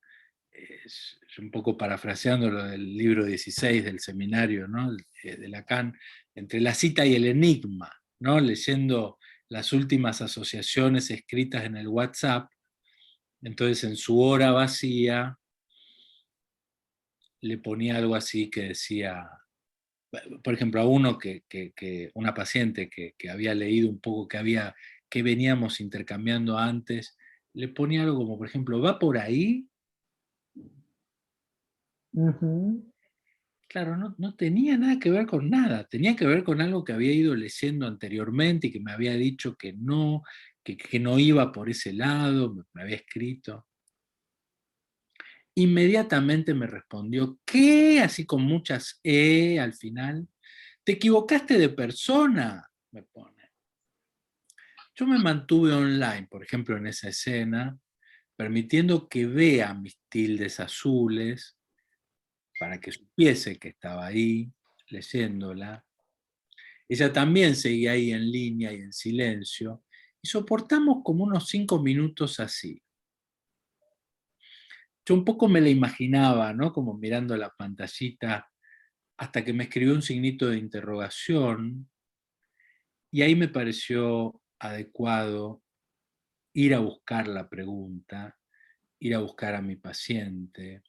un poco parafraseando lo del libro 16 del seminario, ¿no? De Lacan, entre la cita y el enigma, ¿no? Leyendo las últimas asociaciones escritas en el WhatsApp. Entonces, en su hora vacía, le ponía algo así que decía, por ejemplo, a uno una paciente que había leído un poco que veníamos intercambiando antes, le ponía algo como, por ejemplo, ¿va por ahí? Ujú. Claro, no tenía nada que ver con nada, tenía que ver con algo que había ido leyendo anteriormente y que me había dicho que no iba por ese lado, me había escrito. Inmediatamente me respondió, ¿qué? Así con muchas E al final. Te equivocaste de persona, me pone. Yo me mantuve online, por ejemplo, en esa escena, permitiendo que vea mis tildes azules para que supiese que estaba ahí, leyéndola. Ella también seguía ahí en línea y en silencio, y soportamos como unos 5 minutos así. Yo un poco me la imaginaba, ¿no? Como mirando la pantallita, hasta que me escribió un signito de interrogación, y ahí me pareció adecuado ir a buscar la pregunta, ir a buscar a mi paciente,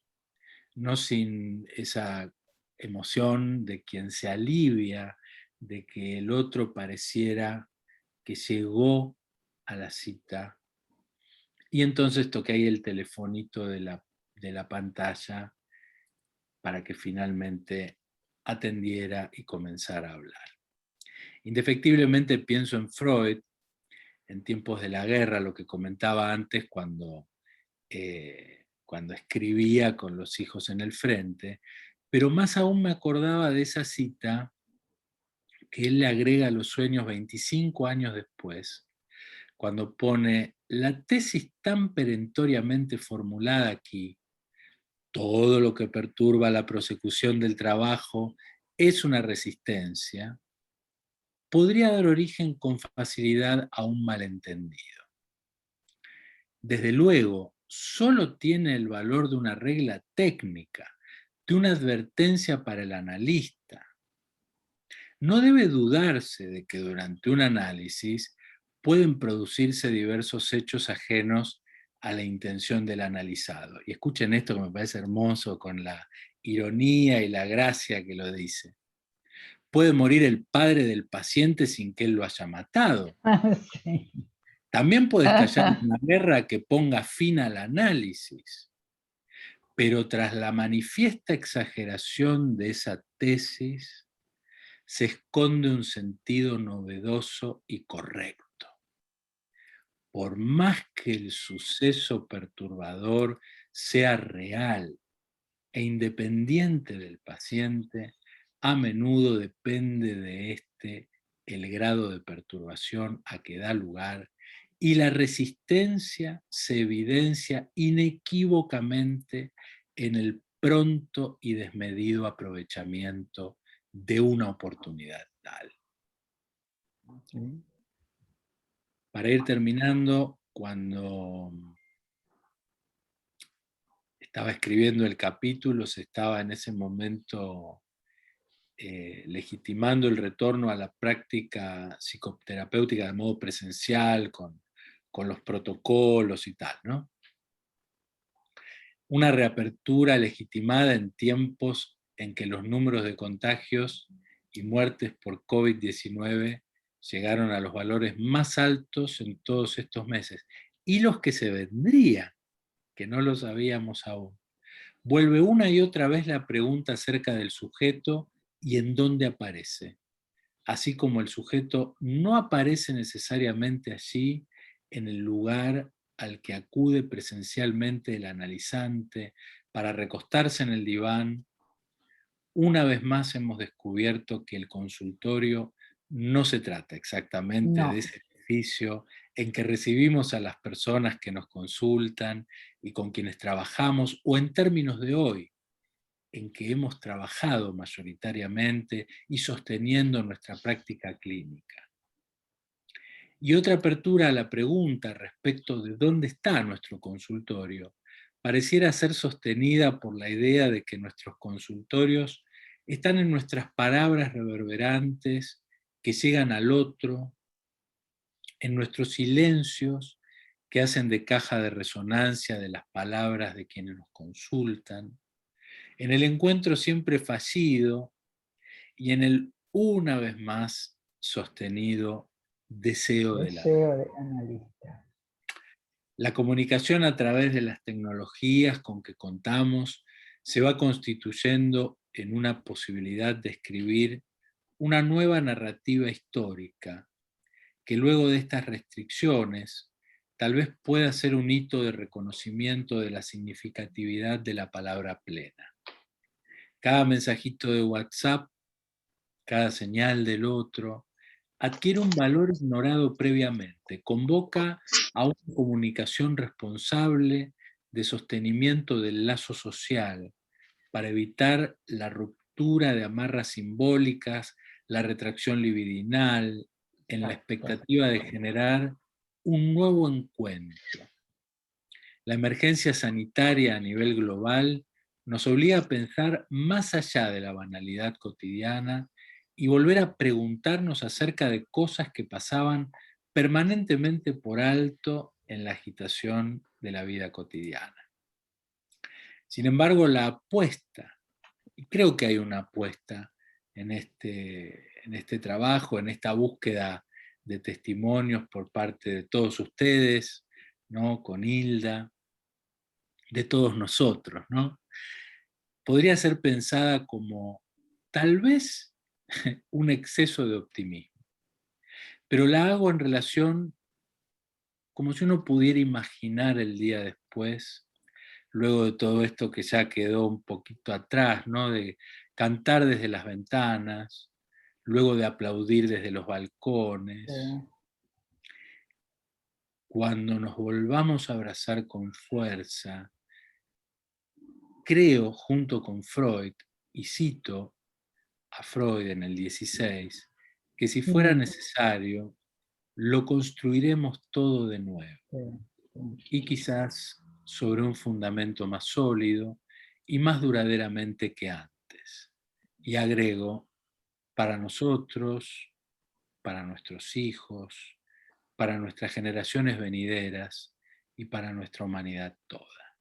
no sin esa emoción de quien se alivia de que el otro pareciera que llegó a la cita. Y entonces toqué ahí el telefonito de la pantalla para que finalmente atendiera y comenzara a hablar. Indefectiblemente pienso en Freud, en tiempos de la guerra, lo que comentaba antes cuando escribía con los hijos en el frente, pero más aún me acordaba de esa cita que él le agrega a los sueños 25 años después, cuando pone: la tesis tan perentoriamente formulada aquí, todo lo que perturba la prosecución del trabajo es una resistencia, podría dar origen con facilidad a un malentendido. Desde luego, solo tiene el valor de una regla técnica, de una advertencia para el analista. No debe dudarse de que durante un análisis pueden producirse diversos hechos ajenos a la intención del analizado. Y escuchen esto que me parece hermoso, con la ironía y la gracia que lo dice. Puede morir el padre del paciente sin que él lo haya matado. Sí. También puede estallar una guerra que ponga fin al análisis. Pero tras la manifiesta exageración de esa tesis, se esconde un sentido novedoso y correcto. Por más que el suceso perturbador sea real e independiente del paciente, a menudo depende de éste el grado de perturbación a que da lugar, y la resistencia se evidencia inequívocamente en el pronto y desmedido aprovechamiento de una oportunidad tal. Para ir terminando, cuando estaba escribiendo el capítulo, se estaba en ese momento legitimando el retorno a la práctica psicoterapéutica de modo presencial, con los protocolos y tal, ¿no? Una reapertura legitimada en tiempos en que los números de contagios y muertes por COVID-19 llegaron a los valores más altos en todos estos meses, y los que se vendrían, que no lo sabíamos aún. Vuelve una y otra vez la pregunta acerca del sujeto y en dónde aparece, así como el sujeto no aparece necesariamente allí, en el lugar al que acude presencialmente el analizante para recostarse en el diván. Una vez más hemos descubierto que el consultorio no se trata exactamente de ese edificio en que recibimos a las personas que nos consultan y con quienes trabajamos, o en términos de hoy, en que hemos trabajado mayoritariamente y sosteniendo nuestra práctica clínica. Y otra apertura a la pregunta respecto de dónde está nuestro consultorio pareciera ser sostenida por la idea de que nuestros consultorios están en nuestras palabras reverberantes que llegan al otro, en nuestros silencios que hacen de caja de resonancia de las palabras de quienes nos consultan, en el encuentro siempre fallido y en el una vez más sostenido deseo del analista. La comunicación a través de las tecnologías con que contamos se va constituyendo en una posibilidad de escribir una nueva narrativa histórica que luego de estas restricciones tal vez pueda ser un hito de reconocimiento de la significatividad de la palabra plena. Cada mensajito de WhatsApp, cada señal del otro, adquiere un valor ignorado previamente, convoca a una comunicación responsable de sostenimiento del lazo social para evitar la ruptura de amarras simbólicas, la retracción libidinal, en la expectativa de generar un nuevo encuentro. La emergencia sanitaria a nivel global nos obliga a pensar más allá de la banalidad cotidiana y volver a preguntarnos acerca de cosas que pasaban permanentemente por alto en la agitación de la vida cotidiana. Sin embargo, la apuesta, y creo que hay una apuesta en este trabajo, en esta búsqueda de testimonios por parte de todos ustedes, ¿no? Con Hilda, de todos nosotros, ¿no? Podría ser pensada como tal vez un exceso de optimismo, pero la hago en relación como si uno pudiera imaginar el día después, luego de todo esto que ya quedó un poquito atrás, ¿no? De cantar desde las ventanas, luego de aplaudir desde los balcones, cuando nos volvamos a abrazar con fuerza, creo, junto con Freud, y cito a Freud en el 16, que si fuera necesario, lo construiremos todo de nuevo, y quizás sobre un fundamento más sólido y más duraderamente que antes. Y agrego, para nosotros, para nuestros hijos, para nuestras generaciones venideras y para nuestra humanidad toda.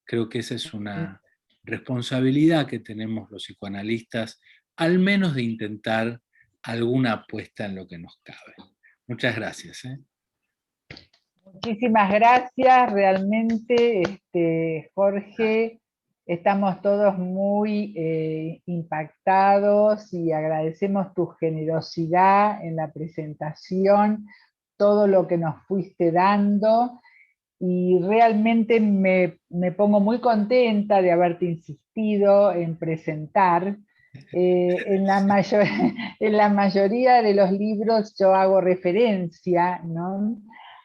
Creo que esa es una responsabilidad que tenemos los psicoanalistas, al menos de intentar alguna apuesta en lo que nos cabe. Muchas gracias. Muchísimas gracias, realmente, Jorge, estamos todos muy impactados y agradecemos tu generosidad en la presentación, todo lo que nos fuiste dando, y realmente me pongo muy contenta de haberte insistido en presentar. En la mayoría de los libros yo hago referencia, ¿no?,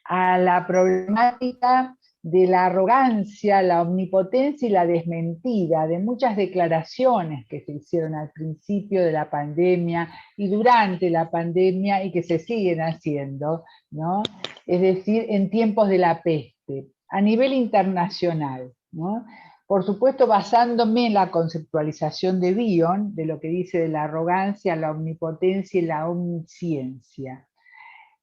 a la problemática de la arrogancia, la omnipotencia y la desmentida de muchas declaraciones que se hicieron al principio de la pandemia y durante la pandemia y que se siguen haciendo, ¿no? Es decir, en tiempos de la peste, a nivel internacional, ¿no? Por supuesto, basándome en la conceptualización de Bion, de lo que dice de la arrogancia, la omnipotencia y la omnisciencia,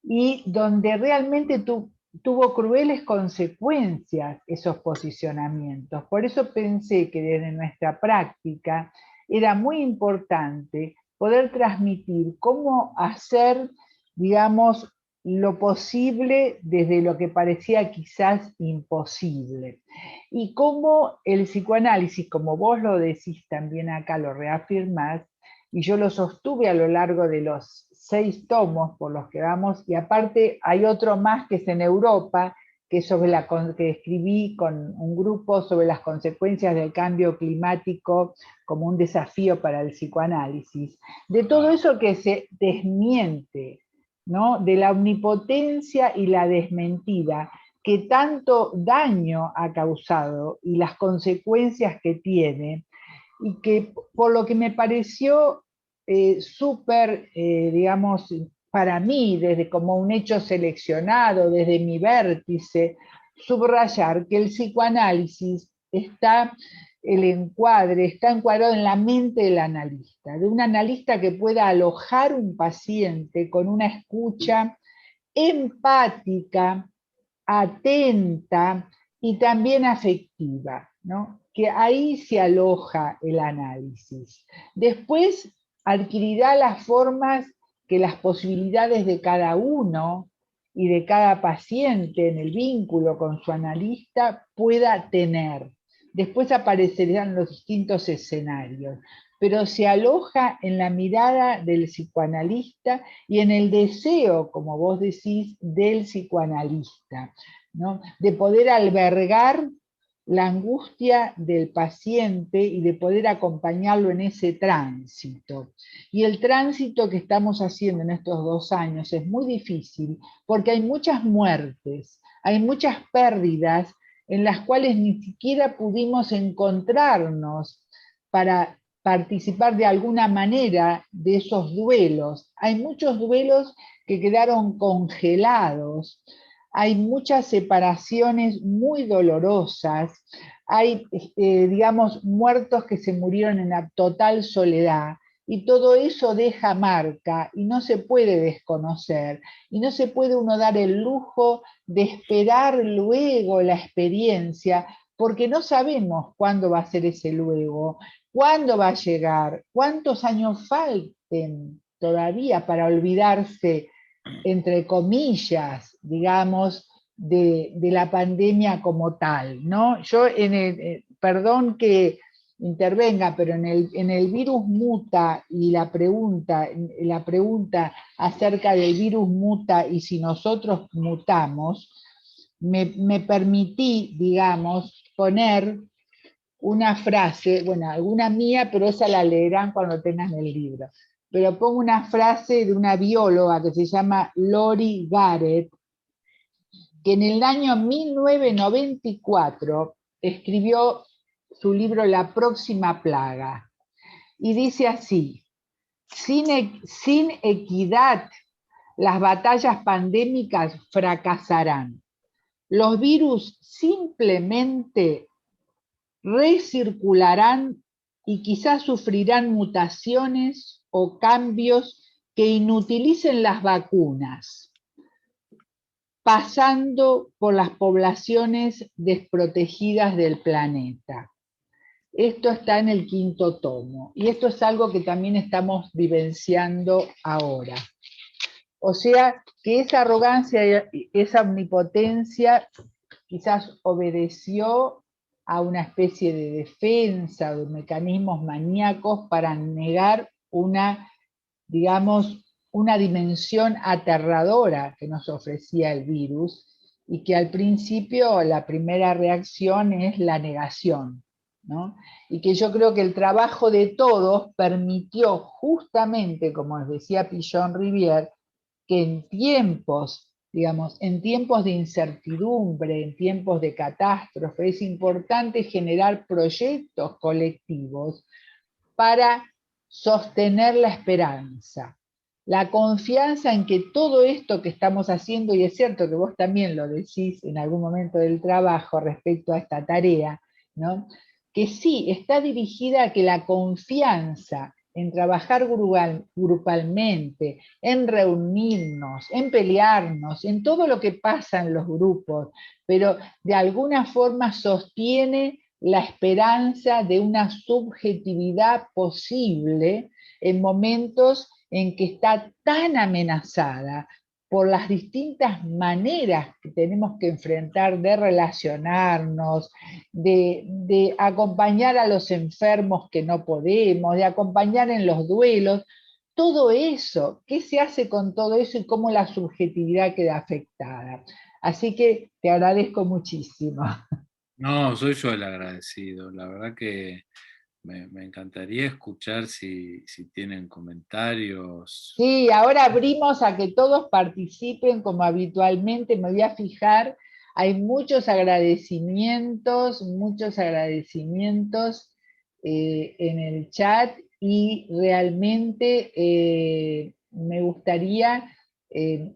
y donde realmente tuvo crueles consecuencias esos posicionamientos. Por eso pensé que desde nuestra práctica era muy importante poder transmitir cómo hacer, digamos, lo posible desde lo que parecía quizás imposible. Y cómo el psicoanálisis, como vos lo decís también acá, lo reafirmás, y yo lo sostuve a lo largo de los 6 tomos por los que vamos, y aparte hay otro más que es en Europa, que es sobre que escribí con un grupo sobre las consecuencias del cambio climático como un desafío para el psicoanálisis. De todo eso que se desmiente, ¿no?, de la omnipotencia y la desmentida, que tanto daño ha causado y las consecuencias que tiene, y que por lo que me pareció súper, digamos, para mí, desde como un hecho seleccionado, desde mi vértice, subrayar que el psicoanálisis está encuadrado en la mente del analista, de un analista que pueda alojar un paciente con una escucha empática, atenta y también afectiva, ¿no?, que ahí se aloja el análisis. Después adquirirá las formas que las posibilidades de cada uno y de cada paciente en el vínculo con su analista pueda tener. Después aparecerán los distintos escenarios, pero se aloja en la mirada del psicoanalista y en el deseo, como vos decís, del psicoanalista, ¿no?, de poder albergar la angustia del paciente y de poder acompañarlo en ese tránsito. Y el tránsito que estamos haciendo en estos 2 años es muy difícil porque hay muchas muertes, hay muchas pérdidas en las cuales ni siquiera pudimos encontrarnos para participar de alguna manera de esos duelos. Hay muchos duelos que quedaron congelados, hay muchas separaciones muy dolorosas, hay, digamos, muertos que se murieron en la total soledad, y todo eso deja marca y no se puede desconocer, y no se puede uno dar el lujo de esperar luego la experiencia, porque no sabemos cuándo va a ser ese luego, cuándo va a llegar, cuántos años falten todavía para olvidarse, entre comillas, digamos, de la pandemia como tal, ¿no? Yo, perdón que intervenga, pero en el virus muta y la pregunta acerca del virus muta y si nosotros mutamos, me permití, digamos, poner una frase, bueno, alguna mía, pero esa la leerán cuando tengan el libro. Pero pongo una frase de una bióloga que se llama Lori Garrett, que en el año 1994 escribió su libro La próxima plaga. Y dice así: sin equidad, las batallas pandémicas fracasarán. Los virus simplemente recircularán y quizás sufrirán mutaciones o cambios que inutilicen las vacunas, pasando por las poblaciones desprotegidas del planeta. Esto está en el 5º tomo, y esto es algo que también estamos vivenciando ahora. O sea, que esa arrogancia, esa omnipotencia, quizás obedeció a una especie de defensa, de mecanismos maníacos para negar una, digamos, una dimensión aterradora que nos ofrecía el virus, y que al principio la primera reacción es la negación, ¿no? Y que yo creo que el trabajo de todos permitió justamente, como decía Pillon Rivière, que en tiempos, digamos, en tiempos de incertidumbre, en tiempos de catástrofe, es importante generar proyectos colectivos para sostener la esperanza, la confianza en que todo esto que estamos haciendo, y es cierto que vos también lo decís en algún momento del trabajo respecto a esta tarea, ¿no? Que sí, está dirigida a que la confianza en trabajar grupalmente, en reunirnos, en pelearnos, en todo lo que pasa en los grupos, pero de alguna forma sostiene la esperanza de una subjetividad posible en momentos en que está tan amenazada por las distintas maneras que tenemos que enfrentar de relacionarnos, de acompañar a los enfermos que no podemos, de acompañar en los duelos. Todo eso, ¿qué se hace con todo eso y cómo la subjetividad queda afectada? Así que te agradezco muchísimo. No, soy yo el agradecido. La verdad que me encantaría escuchar si tienen comentarios. Sí, ahora abrimos a que todos participen como habitualmente. Me voy a fijar, hay muchos agradecimientos en el chat, y realmente me gustaría eh,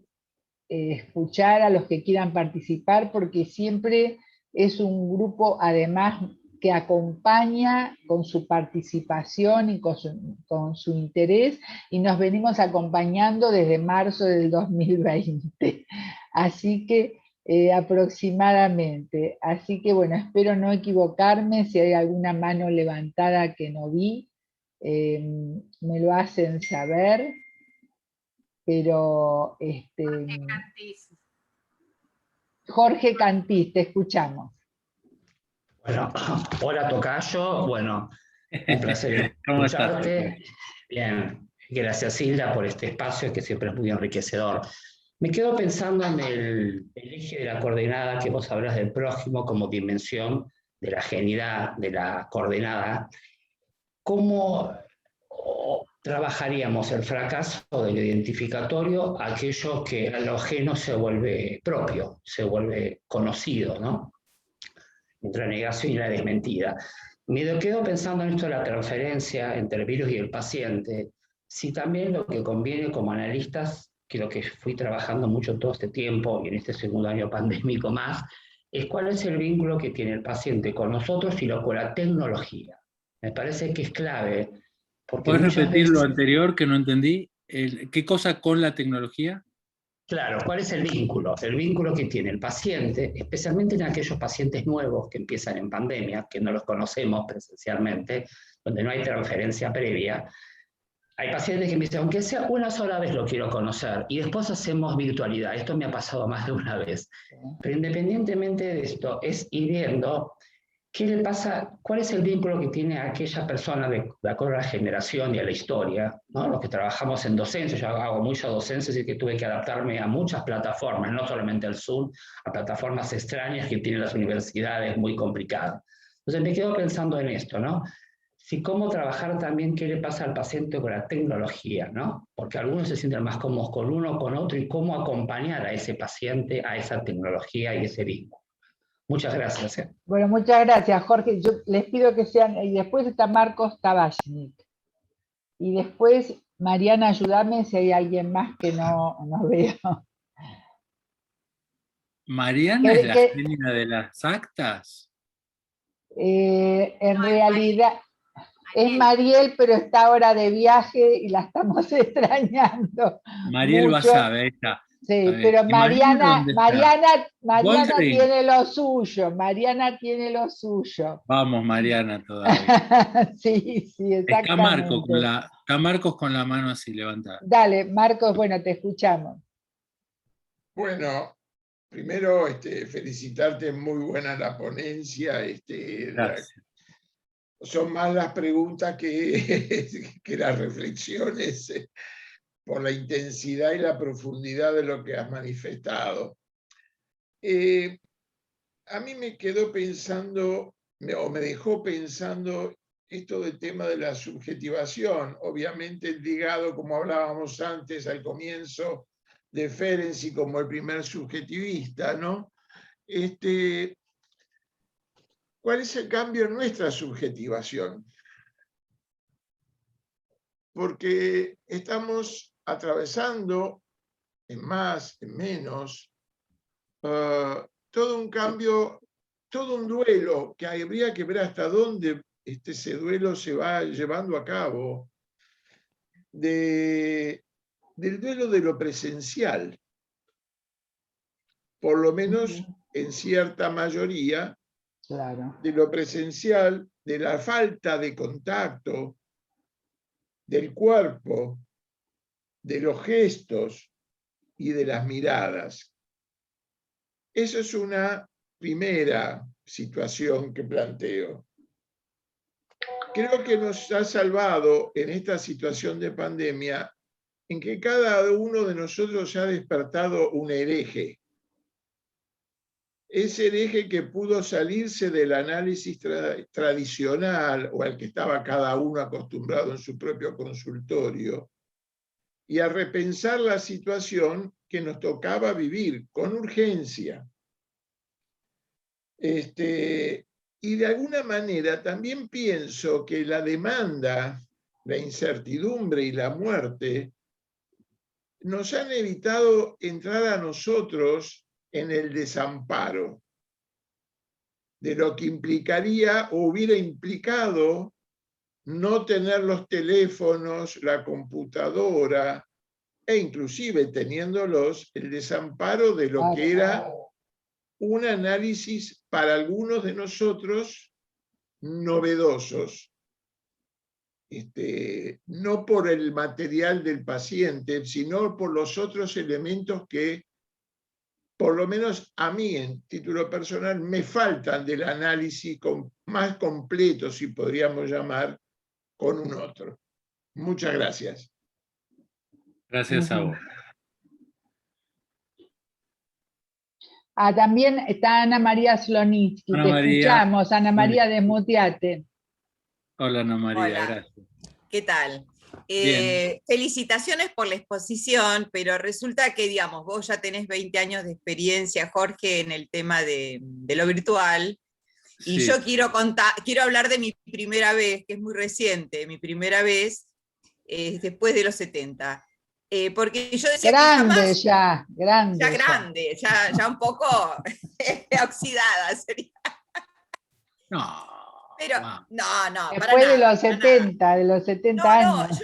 escuchar a los que quieran participar, porque siempre es un grupo, además, que acompaña con su participación y con su interés, y nos venimos acompañando desde marzo del 2020. Así que aproximadamente. Así que bueno, espero no equivocarme. Si hay alguna mano levantada que no vi, me lo hacen saber. Pero Jorge Cantís, te escuchamos. Bueno, hola Tocayo, bueno, un placer ¿Cómo estás? escucharte. Bien, gracias Hilda por este espacio que siempre es muy enriquecedor. Me quedo pensando en el eje de la coordenada, que vos hablas del prójimo como dimensión de la genidad de la coordenada. ¿Cómo trabajaríamos el fracaso del identificatorio, aquello que a lo ajeno se vuelve propio, se vuelve conocido, ¿no? Entre la negación y la desmentida? Me quedo pensando en esto de la transferencia entre el virus y el paciente, si también lo que conviene como analistas, que lo que fui trabajando mucho todo este tiempo y en este segundo año pandémico más, es cuál es el vínculo que tiene el paciente con nosotros y lo con la tecnología. Me parece que es clave, porque ¿Puedes muchas repetir lo veces... anterior que no entendí? ¿Qué cosa con la tecnología? Claro, ¿cuál es el vínculo? El vínculo que tiene el paciente, especialmente en aquellos pacientes nuevos que empiezan en pandemia, que no los conocemos presencialmente, donde no hay transferencia previa. Hay pacientes que me dicen, aunque sea una sola vez lo quiero conocer, y después hacemos virtualidad. Esto me ha pasado más de una vez. Pero independientemente de esto, es ir viendo ¿qué le pasa? ¿Cuál es el vínculo que tiene aquella persona de acuerdo a la generación y a la historia? ¿No? Los que trabajamos en docencia, yo hago mucha docencia, así que tuve que adaptarme a muchas plataformas, no solamente al Zoom, a plataformas extrañas que tienen las universidades muy complicadas. Entonces me quedo pensando en esto, ¿no? Si cómo trabajar también qué le pasa al paciente con la tecnología, ¿no? Porque algunos se sienten más cómodos con uno o con otro, y cómo acompañar a ese paciente a esa tecnología y ese vínculo. Muchas gracias. Bueno, muchas gracias, Jorge. Yo les pido que sean, y después está Marcos Tabachnik. Y después, Mariana, ayúdame si hay alguien más que no veo. ¿Mariana es la genia de las actas? En realidad, es Mariel, pero está ahora de viaje y la estamos extrañando Mariel mucho. Basabe, ahí está. Sí, pero Mariana tiene lo suyo, Mariana tiene lo suyo. Vamos, Mariana, todavía. Sí, exactamente. Está Marcos con la mano así levantada. Dale, Marcos, bueno, te escuchamos. Bueno, primero felicitarte, muy buena la ponencia. Gracias. Son más las preguntas que las reflexiones, por la intensidad y la profundidad de lo que has manifestado. A mí me quedó pensando, o me dejó pensando, esto del tema de la subjetivación, obviamente ligado, como hablábamos antes al comienzo, de Ferenczi como el primer subjetivista, ¿no? ¿Cuál es el cambio en nuestra subjetivación? Porque estamos atravesando, en más, en menos, todo un cambio, todo un duelo que habría que ver hasta dónde ese duelo se va llevando a cabo, del duelo de lo presencial, por lo menos en cierta mayoría, claro, de lo presencial, de la falta de contacto, del cuerpo, de los gestos y de las miradas. Esa es una primera situación que planteo. Creo que nos ha salvado en esta situación de pandemia en que cada uno de nosotros ha despertado un hereje. Ese hereje que pudo salirse del análisis tradicional o al que estaba cada uno acostumbrado en su propio consultorio y a repensar la situación que nos tocaba vivir con urgencia. Y de alguna manera también pienso que la demanda, la incertidumbre y la muerte nos han evitado entrar a nosotros en el desamparo de lo que implicaría o hubiera implicado no tener los teléfonos, la computadora, e inclusive teniéndolos, el desamparo de lo que era un análisis para algunos de nosotros novedosos. No por el material del paciente, sino por los otros elementos que, por lo menos a mí, en título personal, me faltan del análisis más completo, si podríamos llamar, con un otro. Muchas gracias. Gracias a vos. También está Ana María Slonitsky, Ana te María, escuchamos. Ana María, desmuteate. Hola Ana María, hola. Gracias. ¿Qué tal? Bien. Felicitaciones por la exposición, pero resulta que, digamos, vos ya tenés 20 años de experiencia, Jorge, en el tema de lo virtual, y Sí. yo quiero hablar de mi primera vez, que es muy reciente, mi primera vez después de los 70. Porque yo decía grande que jamás, grande. Ya un poco oxidada sería. No. Pero, wow. no, después de los 70, de los 70 años.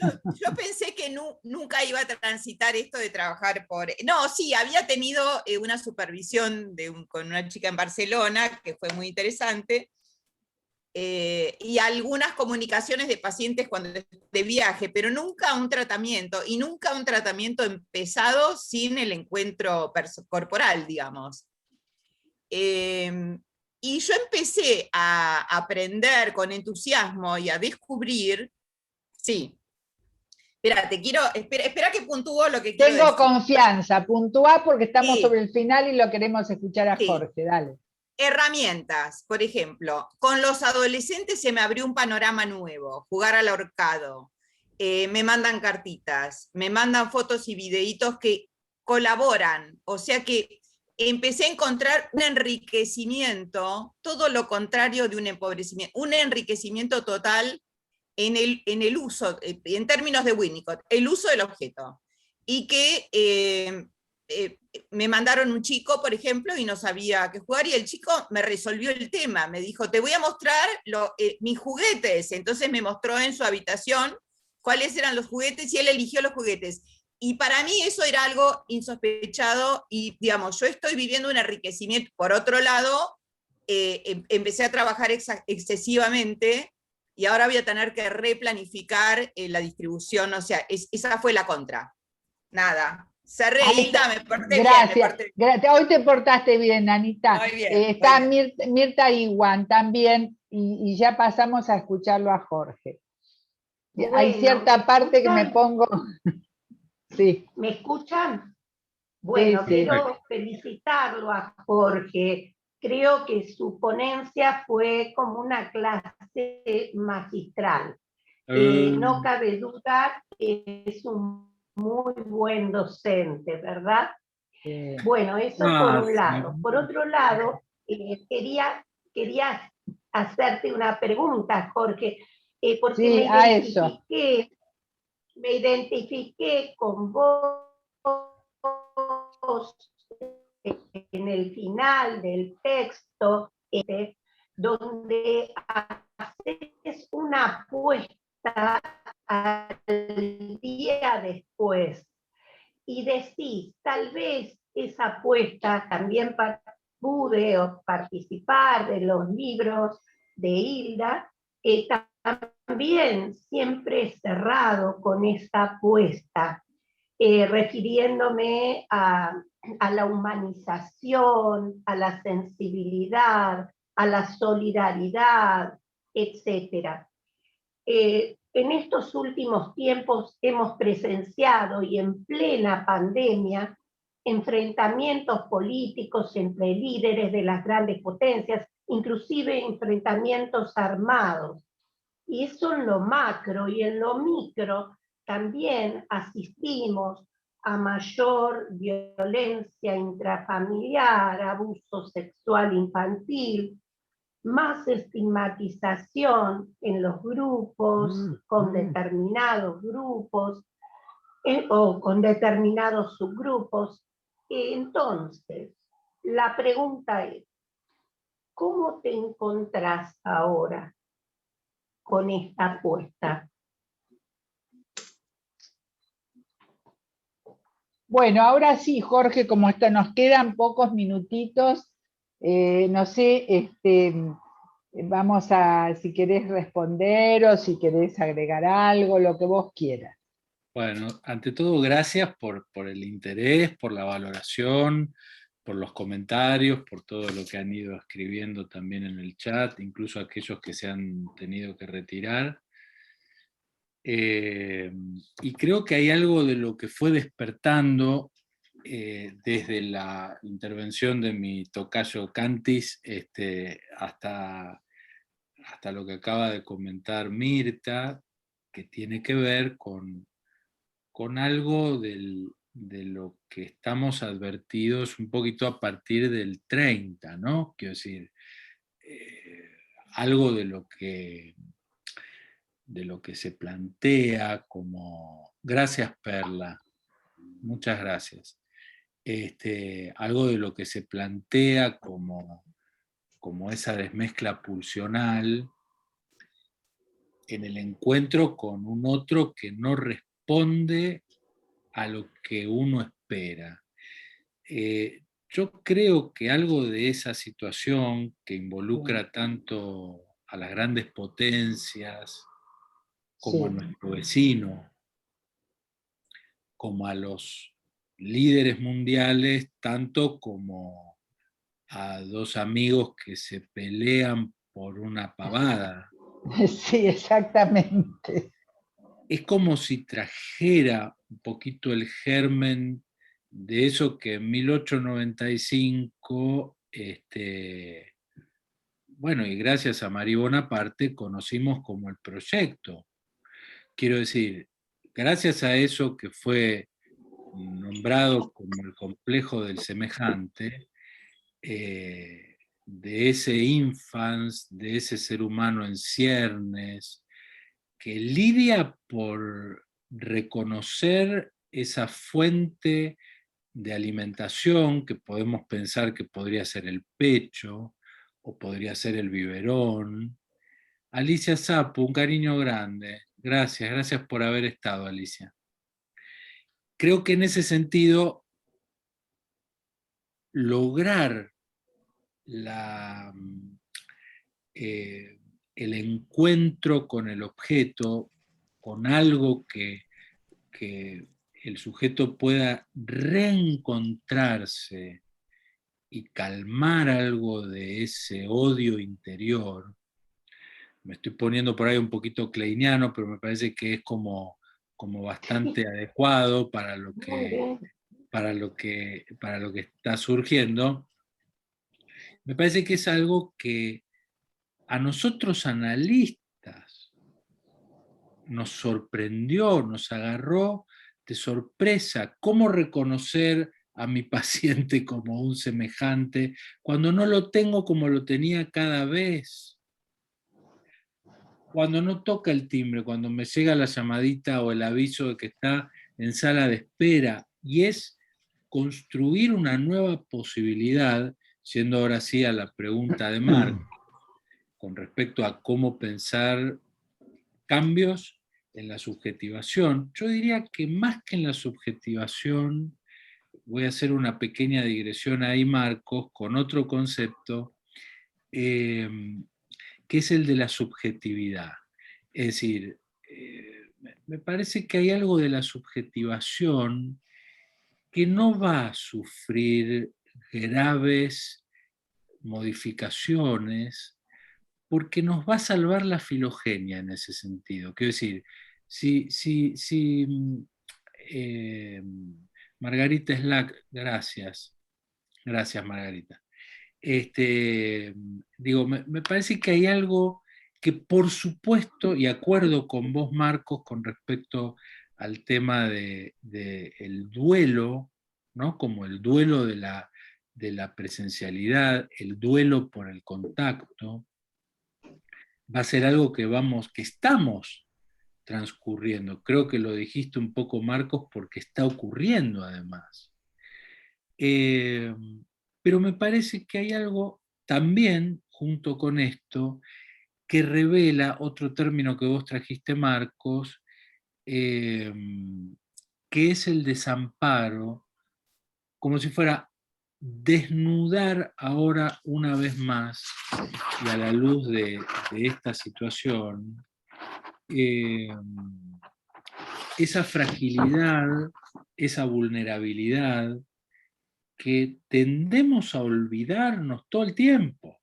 Yo pensé que nunca iba a transitar esto de trabajar por... No, sí, había tenido una supervisión con una chica en Barcelona, que fue muy interesante, y algunas comunicaciones de pacientes de viaje, pero nunca un tratamiento, y nunca un tratamiento empezado sin el encuentro corporal, digamos. Y yo empecé a aprender con entusiasmo y a descubrir, sí. Espera que puntúo lo que quiero Tengo decir. confianza, puntúa porque estamos Sí. sobre el final y lo queremos escuchar a Sí. Jorge, dale. Herramientas, por ejemplo, con los adolescentes se me abrió un panorama nuevo, jugar al ahorcado, me mandan cartitas, me mandan fotos y videitos que colaboran, o sea que empecé a encontrar un enriquecimiento, todo lo contrario de un empobrecimiento, un enriquecimiento total en el uso, en términos de Winnicott, el uso del objeto. Y que me mandaron un chico, por ejemplo, y no sabía qué jugar, y el chico me resolvió el tema, me dijo, te voy a mostrar mis juguetes. Entonces me mostró en su habitación cuáles eran los juguetes, y él eligió los juguetes. Y para mí eso era algo insospechado, y digamos, yo estoy viviendo un enriquecimiento. Por otro lado, empecé a trabajar excesivamente, y ahora voy a tener que replanificar la distribución, o sea, esa fue la contra. Nada, cerré, Hilda, me porté gracias, bien. Gracias. Hoy te portaste bien, Anita. Muy bien, está muy bien. Mirta Iguan también, y ya pasamos a escucharlo a Jorge. Bueno, hay cierta parte que me pongo... Sí. ¿Me escuchan? Bueno, Sí, sí. quiero felicitarlo a Jorge. Creo que su ponencia fue como una clase magistral. No cabe duda que es un muy buen docente, ¿verdad? Bueno, eso por un lado. Por otro lado, quería hacerte una pregunta, Jorge, porque Sí, me identifiqué con vos en el final del texto, donde haces una apuesta al día después y decís, tal vez esa apuesta también pude participar de los libros de Hilda, también siempre cerrado con esa apuesta, refiriéndome a la humanización, a la sensibilidad, a la solidaridad, etc. En estos últimos tiempos hemos presenciado, y en plena pandemia, enfrentamientos políticos entre líderes de las grandes potencias, inclusive enfrentamientos armados. Y eso en lo macro, y en lo micro también asistimos a mayor violencia intrafamiliar, abuso sexual infantil, más estigmatización en los grupos, con determinados grupos o con determinados subgrupos. Entonces, la pregunta es, ¿cómo te encontrás ahora con esta apuesta? Bueno, ahora sí, Jorge, como nos quedan pocos minutitos, no sé, vamos a, si querés responder o si querés agregar algo, lo que vos quieras. Bueno, ante todo, gracias por el interés, por la valoración, por los comentarios, por todo lo que han ido escribiendo también en el chat, incluso aquellos que se han tenido que retirar. Y creo que hay algo de lo que fue despertando desde la intervención de mi tocayo Cantis hasta lo que acaba de comentar Mirta, que tiene que ver con algo de lo que estamos advertidos un poquito a partir del 30, ¿no? Quiero decir, algo de lo que se plantea como... Gracias, Perla. Muchas gracias. Algo de lo que se plantea como esa desmezcla pulsional en el encuentro con un otro que no responde a lo que uno espera. Yo creo que algo de esa situación que involucra tanto a las grandes potencias como a nuestro vecino, como a los líderes mundiales, tanto como a dos amigos que se pelean por una pavada. Sí, exactamente. Es como si trajera un poquito el germen de eso que en 1895, bueno, y gracias a Marie Bonaparte conocimos como el proyecto. Quiero decir, gracias a eso que fue nombrado como el complejo del semejante, de ese infans, de ese ser humano en ciernes, que lidia por reconocer esa fuente de alimentación que podemos pensar que podría ser el pecho o podría ser el biberón. Alicia Sapo, un cariño grande. Gracias, gracias por haber estado, Alicia. Creo que en ese sentido, lograr el encuentro con el objeto, con algo que el sujeto pueda reencontrarse y calmar algo de ese odio interior. Me estoy poniendo por ahí un poquito kleiniano, pero me parece que es como bastante adecuado para lo que está surgiendo. Me parece que es algo que a nosotros analistas nos sorprendió, nos agarró de sorpresa. ¿Cómo reconocer a mi paciente como un semejante cuando no lo tengo como lo tenía cada vez? Cuando no toca el timbre, cuando me llega la llamadita o el aviso de que está en sala de espera, y es construir una nueva posibilidad, yendo ahora sí a la pregunta de Marc, con respecto a cómo pensar cambios en la subjetivación. Yo diría que más que en la subjetivación, voy a hacer una pequeña digresión ahí, Marcos, con otro concepto, que es el de la subjetividad. Es decir, me parece que hay algo de la subjetivación que no va a sufrir graves modificaciones porque nos va a salvar la filogenia en ese sentido. Quiero decir, si Margarita Slack, gracias Margarita. Digo, me parece que hay algo que por supuesto, y acuerdo con vos Marcos con respecto al tema del duelo, ¿no? Como el duelo de la presencialidad, el duelo por el contacto, va a ser algo que estamos transcurriendo. Creo que lo dijiste un poco, Marcos, porque está ocurriendo además. Pero me parece que hay algo también, junto con esto, que revela otro término que vos trajiste, Marcos, que es el desamparo, como si fuera desnudar ahora una vez más, y a la luz de esta situación, esa fragilidad, esa vulnerabilidad que tendemos a olvidarnos todo el tiempo,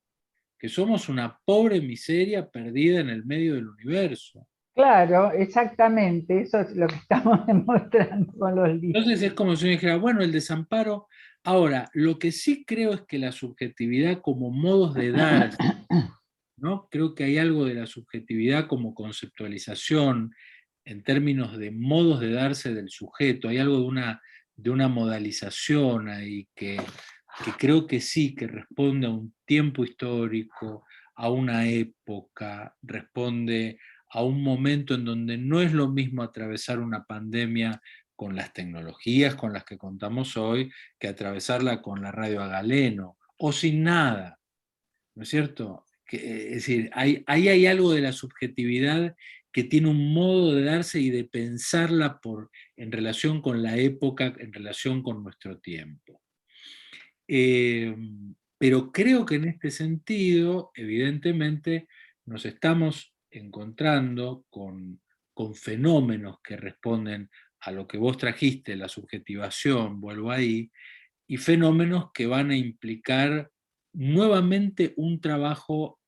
que somos una pobre miseria perdida en el medio del universo. Claro, exactamente, eso es lo que estamos demostrando con los libros. Entonces es como si yo dijera, bueno, el desamparo. Ahora, lo que sí creo es que la subjetividad como modos de dar, ¿no? Creo que hay algo de la subjetividad como conceptualización en términos de modos de darse del sujeto, hay algo de una modalización ahí que creo que sí, que responde a un tiempo histórico, a una época, responde a un momento en donde no es lo mismo atravesar una pandemia con las tecnologías con las que contamos hoy, que atravesarla con la radio a galeno, o sin nada, ¿no es cierto? Es decir, ahí hay algo de la subjetividad que tiene un modo de darse y de pensarla en relación con la época, en relación con nuestro tiempo. Pero creo que en este sentido, evidentemente, nos estamos encontrando con fenómenos que responden a lo que vos trajiste, la subjetivación, vuelvo ahí, y fenómenos que van a implicar nuevamente un trabajo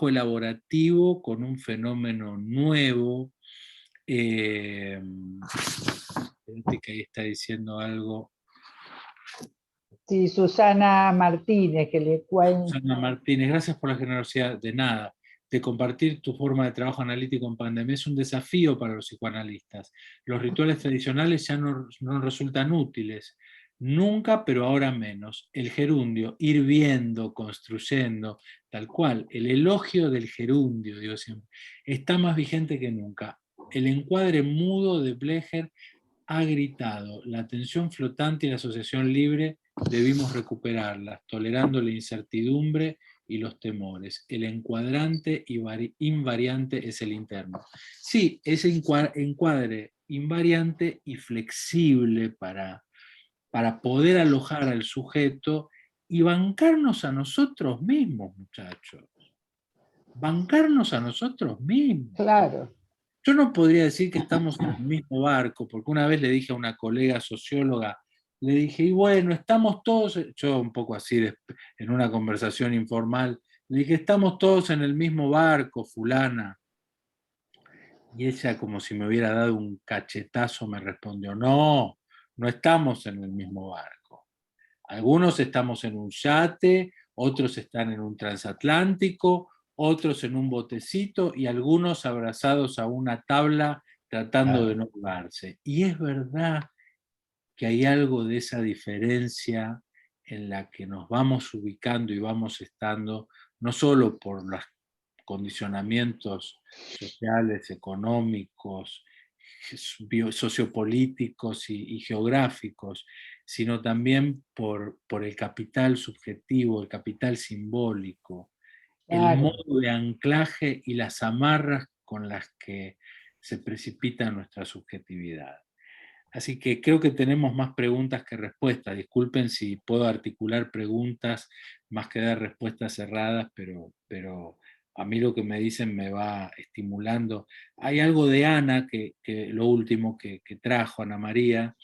elaborativo con un fenómeno nuevo. Gente que ahí está diciendo algo. Sí, Susana Martínez, que le cuenta. Susana Martínez, gracias por la generosidad, de nada, de compartir tu forma de trabajo analítico en pandemia. Es un desafío para los psicoanalistas. Los rituales tradicionales ya no resultan útiles. Nunca, pero ahora menos. El gerundio, ir viendo, construyendo, tal cual. El elogio del gerundio, digo siempre, está más vigente que nunca. El encuadre mudo de Blecher ha gritado: la atención flotante y la asociación libre debimos recuperarlas, tolerando la incertidumbre y los temores. El encuadrante invariante es el interno. Sí, ese encuadre invariante y flexible para poder alojar al sujeto y bancarnos a nosotros mismos, muchachos. Bancarnos a nosotros mismos. Claro. Yo no podría decir que estamos en el mismo barco, porque una vez le dije a una colega socióloga, le dije, y bueno, estamos todos, yo un poco así, en una conversación informal, le dije, estamos todos en el mismo barco, fulana. Y ella, como si me hubiera dado un cachetazo, me respondió, no, no estamos en el mismo barco. Algunos estamos en un yate, otros están en un transatlántico, otros en un botecito y algunos abrazados a una tabla tratando de no ahogarse. Y es verdad que hay algo de esa diferencia en la que nos vamos ubicando y vamos estando, no solo por los condicionamientos sociales, económicos, sociopolíticos y geográficos, sino también por el capital subjetivo, el capital simbólico, el modo de anclaje y las amarras con las que se precipita nuestra subjetividad. Así que creo que tenemos más preguntas que respuestas. Disculpen si puedo articular preguntas más que dar respuestas cerradas, pero a mí lo que me dicen me va estimulando. Hay algo de Ana, que lo último que trajo Ana María,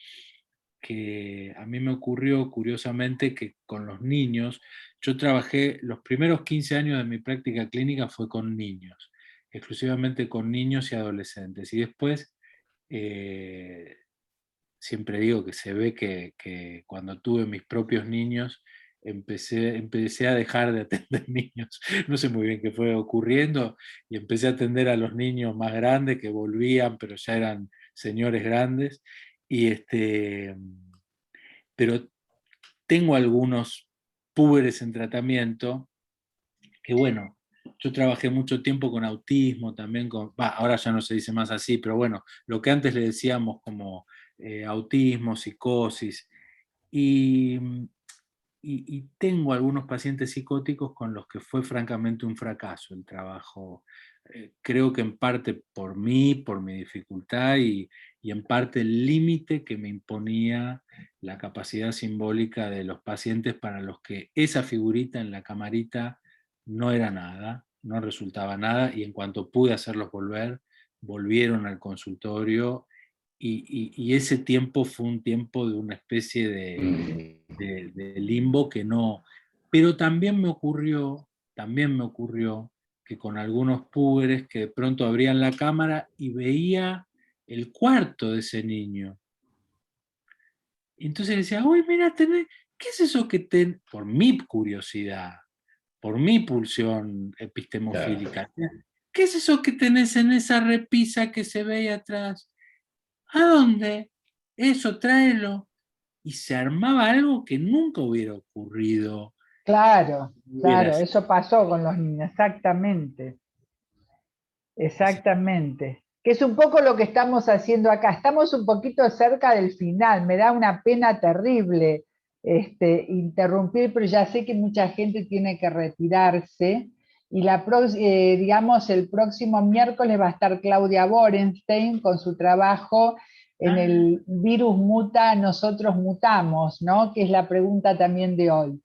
que a mí me ocurrió curiosamente que con los niños, yo trabajé los primeros 15 años de mi práctica clínica fue con niños, exclusivamente con niños y adolescentes. Y después, siempre digo que se ve que cuando tuve mis propios niños, empecé a dejar de atender niños. No sé muy bien qué fue ocurriendo, y empecé a atender a los niños más grandes que volvían, pero ya eran señores grandes. Pero tengo algunos púberes en tratamiento que, bueno, yo trabajé mucho tiempo con autismo, también ahora ya no se dice más así, pero bueno, lo que antes le decíamos como autismo, psicosis, y tengo algunos pacientes psicóticos con los que fue francamente un fracaso el trabajo. Creo que en parte por mí, por mi dificultad, y en parte el límite que me imponía la capacidad simbólica de los pacientes, para los que esa figurita en la camarita no era nada, no resultaba nada, y en cuanto pude hacerlos volver, volvieron al consultorio, y ese tiempo fue un tiempo de una especie de limbo que no. Pero también me ocurrió que con algunos púberes que de pronto abrían la cámara y veía el cuarto de ese niño. Entonces decía, uy, mira, ¿qué es eso que por mi curiosidad, por mi pulsión epistemofílica, ¿qué es eso que tenés en esa repisa que se ve ahí atrás? ¿A dónde? Eso, tráelo. Y se armaba algo que nunca hubiera ocurrido. Claro, claro, eso pasó con los niños, exactamente. Exactamente. Que es un poco lo que estamos haciendo acá. Estamos un poquito cerca del final, me da una pena terrible interrumpir, pero ya sé que mucha gente tiene que retirarse. Y digamos, el próximo miércoles va a estar Claudia Borenstein con su trabajo en el virus muta, nosotros mutamos, ¿no? Que es la pregunta también de hoy.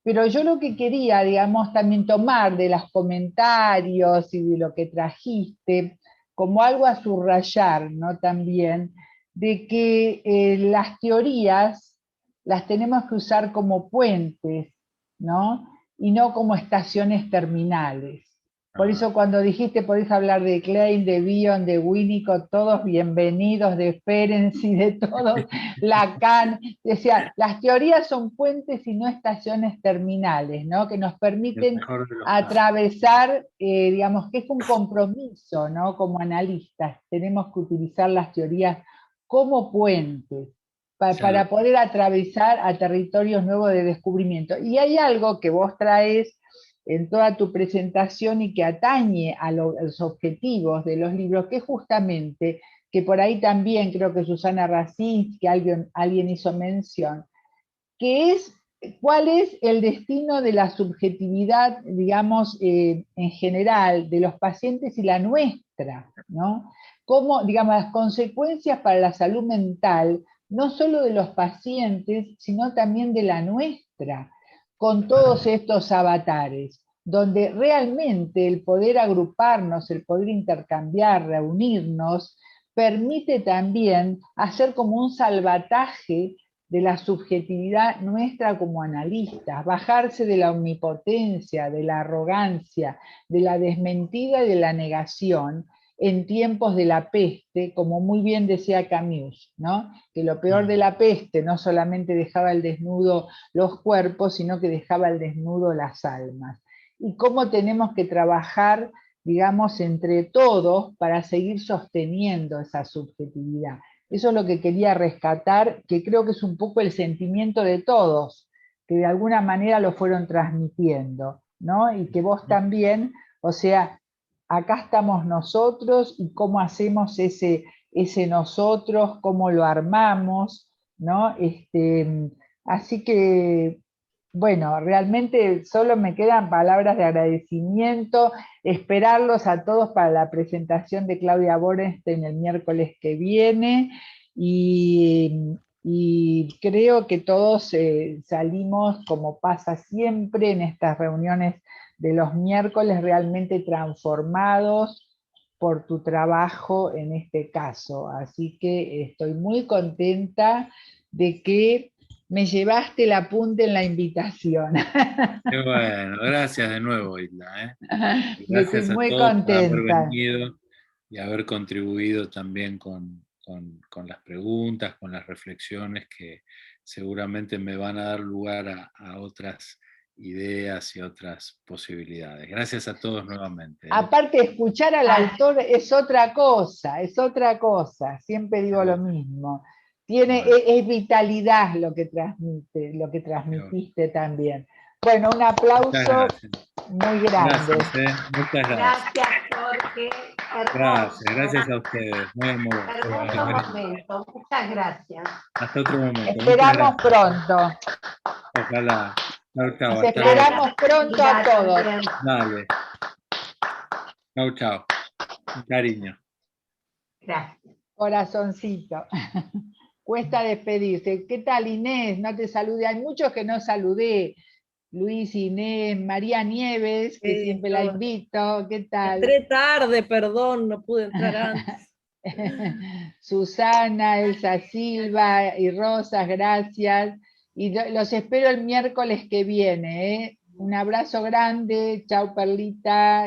Pero yo lo que quería, digamos, también tomar de los comentarios y de lo que trajiste, como algo a subrayar, ¿no? También, de que las teorías las tenemos que usar como puentes ¿no? Y no como estaciones terminales. Por eso cuando dijiste, podés hablar de Klein, de Bion, de Winnicott, todos bienvenidos, de Ferenczi, de todos, Lacan, decía, las teorías son puentes y no estaciones terminales, ¿no? Que nos permiten atravesar, digamos, que es un compromiso, ¿no? Como analistas, tenemos que utilizar las teorías como puentes para poder atravesar a territorios nuevos de descubrimiento. Y hay algo que vos traes en toda tu presentación y que atañe a los objetivos de los libros, que justamente, que por ahí también creo que Susana Racine, que alguien hizo mención, que es cuál es el destino de la subjetividad, digamos, en general, de los pacientes y la nuestra, ¿no? Cómo, digamos, las consecuencias para la salud mental, no solo de los pacientes, sino también de la nuestra, con todos estos avatares, donde realmente el poder agruparnos, el poder intercambiar, reunirnos, permite también hacer como un salvataje de la subjetividad nuestra como analistas, bajarse de la omnipotencia, de la arrogancia, de la desmentida y de la negación, en tiempos de la peste, como muy bien decía Camus, ¿no? Que lo peor de la peste no solamente dejaba al desnudo los cuerpos, sino que dejaba al desnudo las almas. Y cómo tenemos que trabajar, digamos, entre todos para seguir sosteniendo esa subjetividad. Eso es lo que quería rescatar, que creo que es un poco el sentimiento de todos, que de alguna manera lo fueron transmitiendo, ¿no? Y que vos también, o sea, acá estamos nosotros y cómo hacemos ese nosotros, cómo lo armamos, ¿no? Así que, bueno, realmente solo me quedan palabras de agradecimiento, esperarlos a todos para la presentación de Claudia Borenstein el miércoles que viene, y creo que todos salimos, como pasa siempre en estas reuniones de los miércoles, realmente transformados por tu trabajo en este caso. Así que estoy muy contenta de que me llevaste el apunte en la invitación. Qué bueno, gracias de nuevo, Isla. Estoy Gracias a muy todos por haber contenta. venido y haber contribuido también con las preguntas, con las reflexiones que seguramente me van a dar lugar a otras ideas y otras posibilidades. Gracias a todos nuevamente. Aparte, escuchar al autor es otra cosa, siempre digo lo mismo. Es vitalidad lo que transmite, lo que transmitiste también. Bueno, un aplauso muy grande. Gracias, muchas gracias. Gracias, Jorge. Hermoso. Gracias a ustedes, muy amorosos. Hermoso momento, muchas gracias. Hasta otro momento. Esperamos pronto. Ojalá. Chau, chau. Nos esperamos pronto a todos. Dale. Chau, chau. Un cariño. Gracias. Corazoncito. Cuesta despedirse. ¿Qué tal, Inés? No te saludé. Hay muchos que no saludé. Luis, Inés, María Nieves, que siempre la invito. ¿Qué tal? Entré tarde, perdón, no pude entrar antes. Susana, Elsa Silva y Rosas, gracias. Y los espero el miércoles que viene. Un abrazo grande. Chau, Perlita.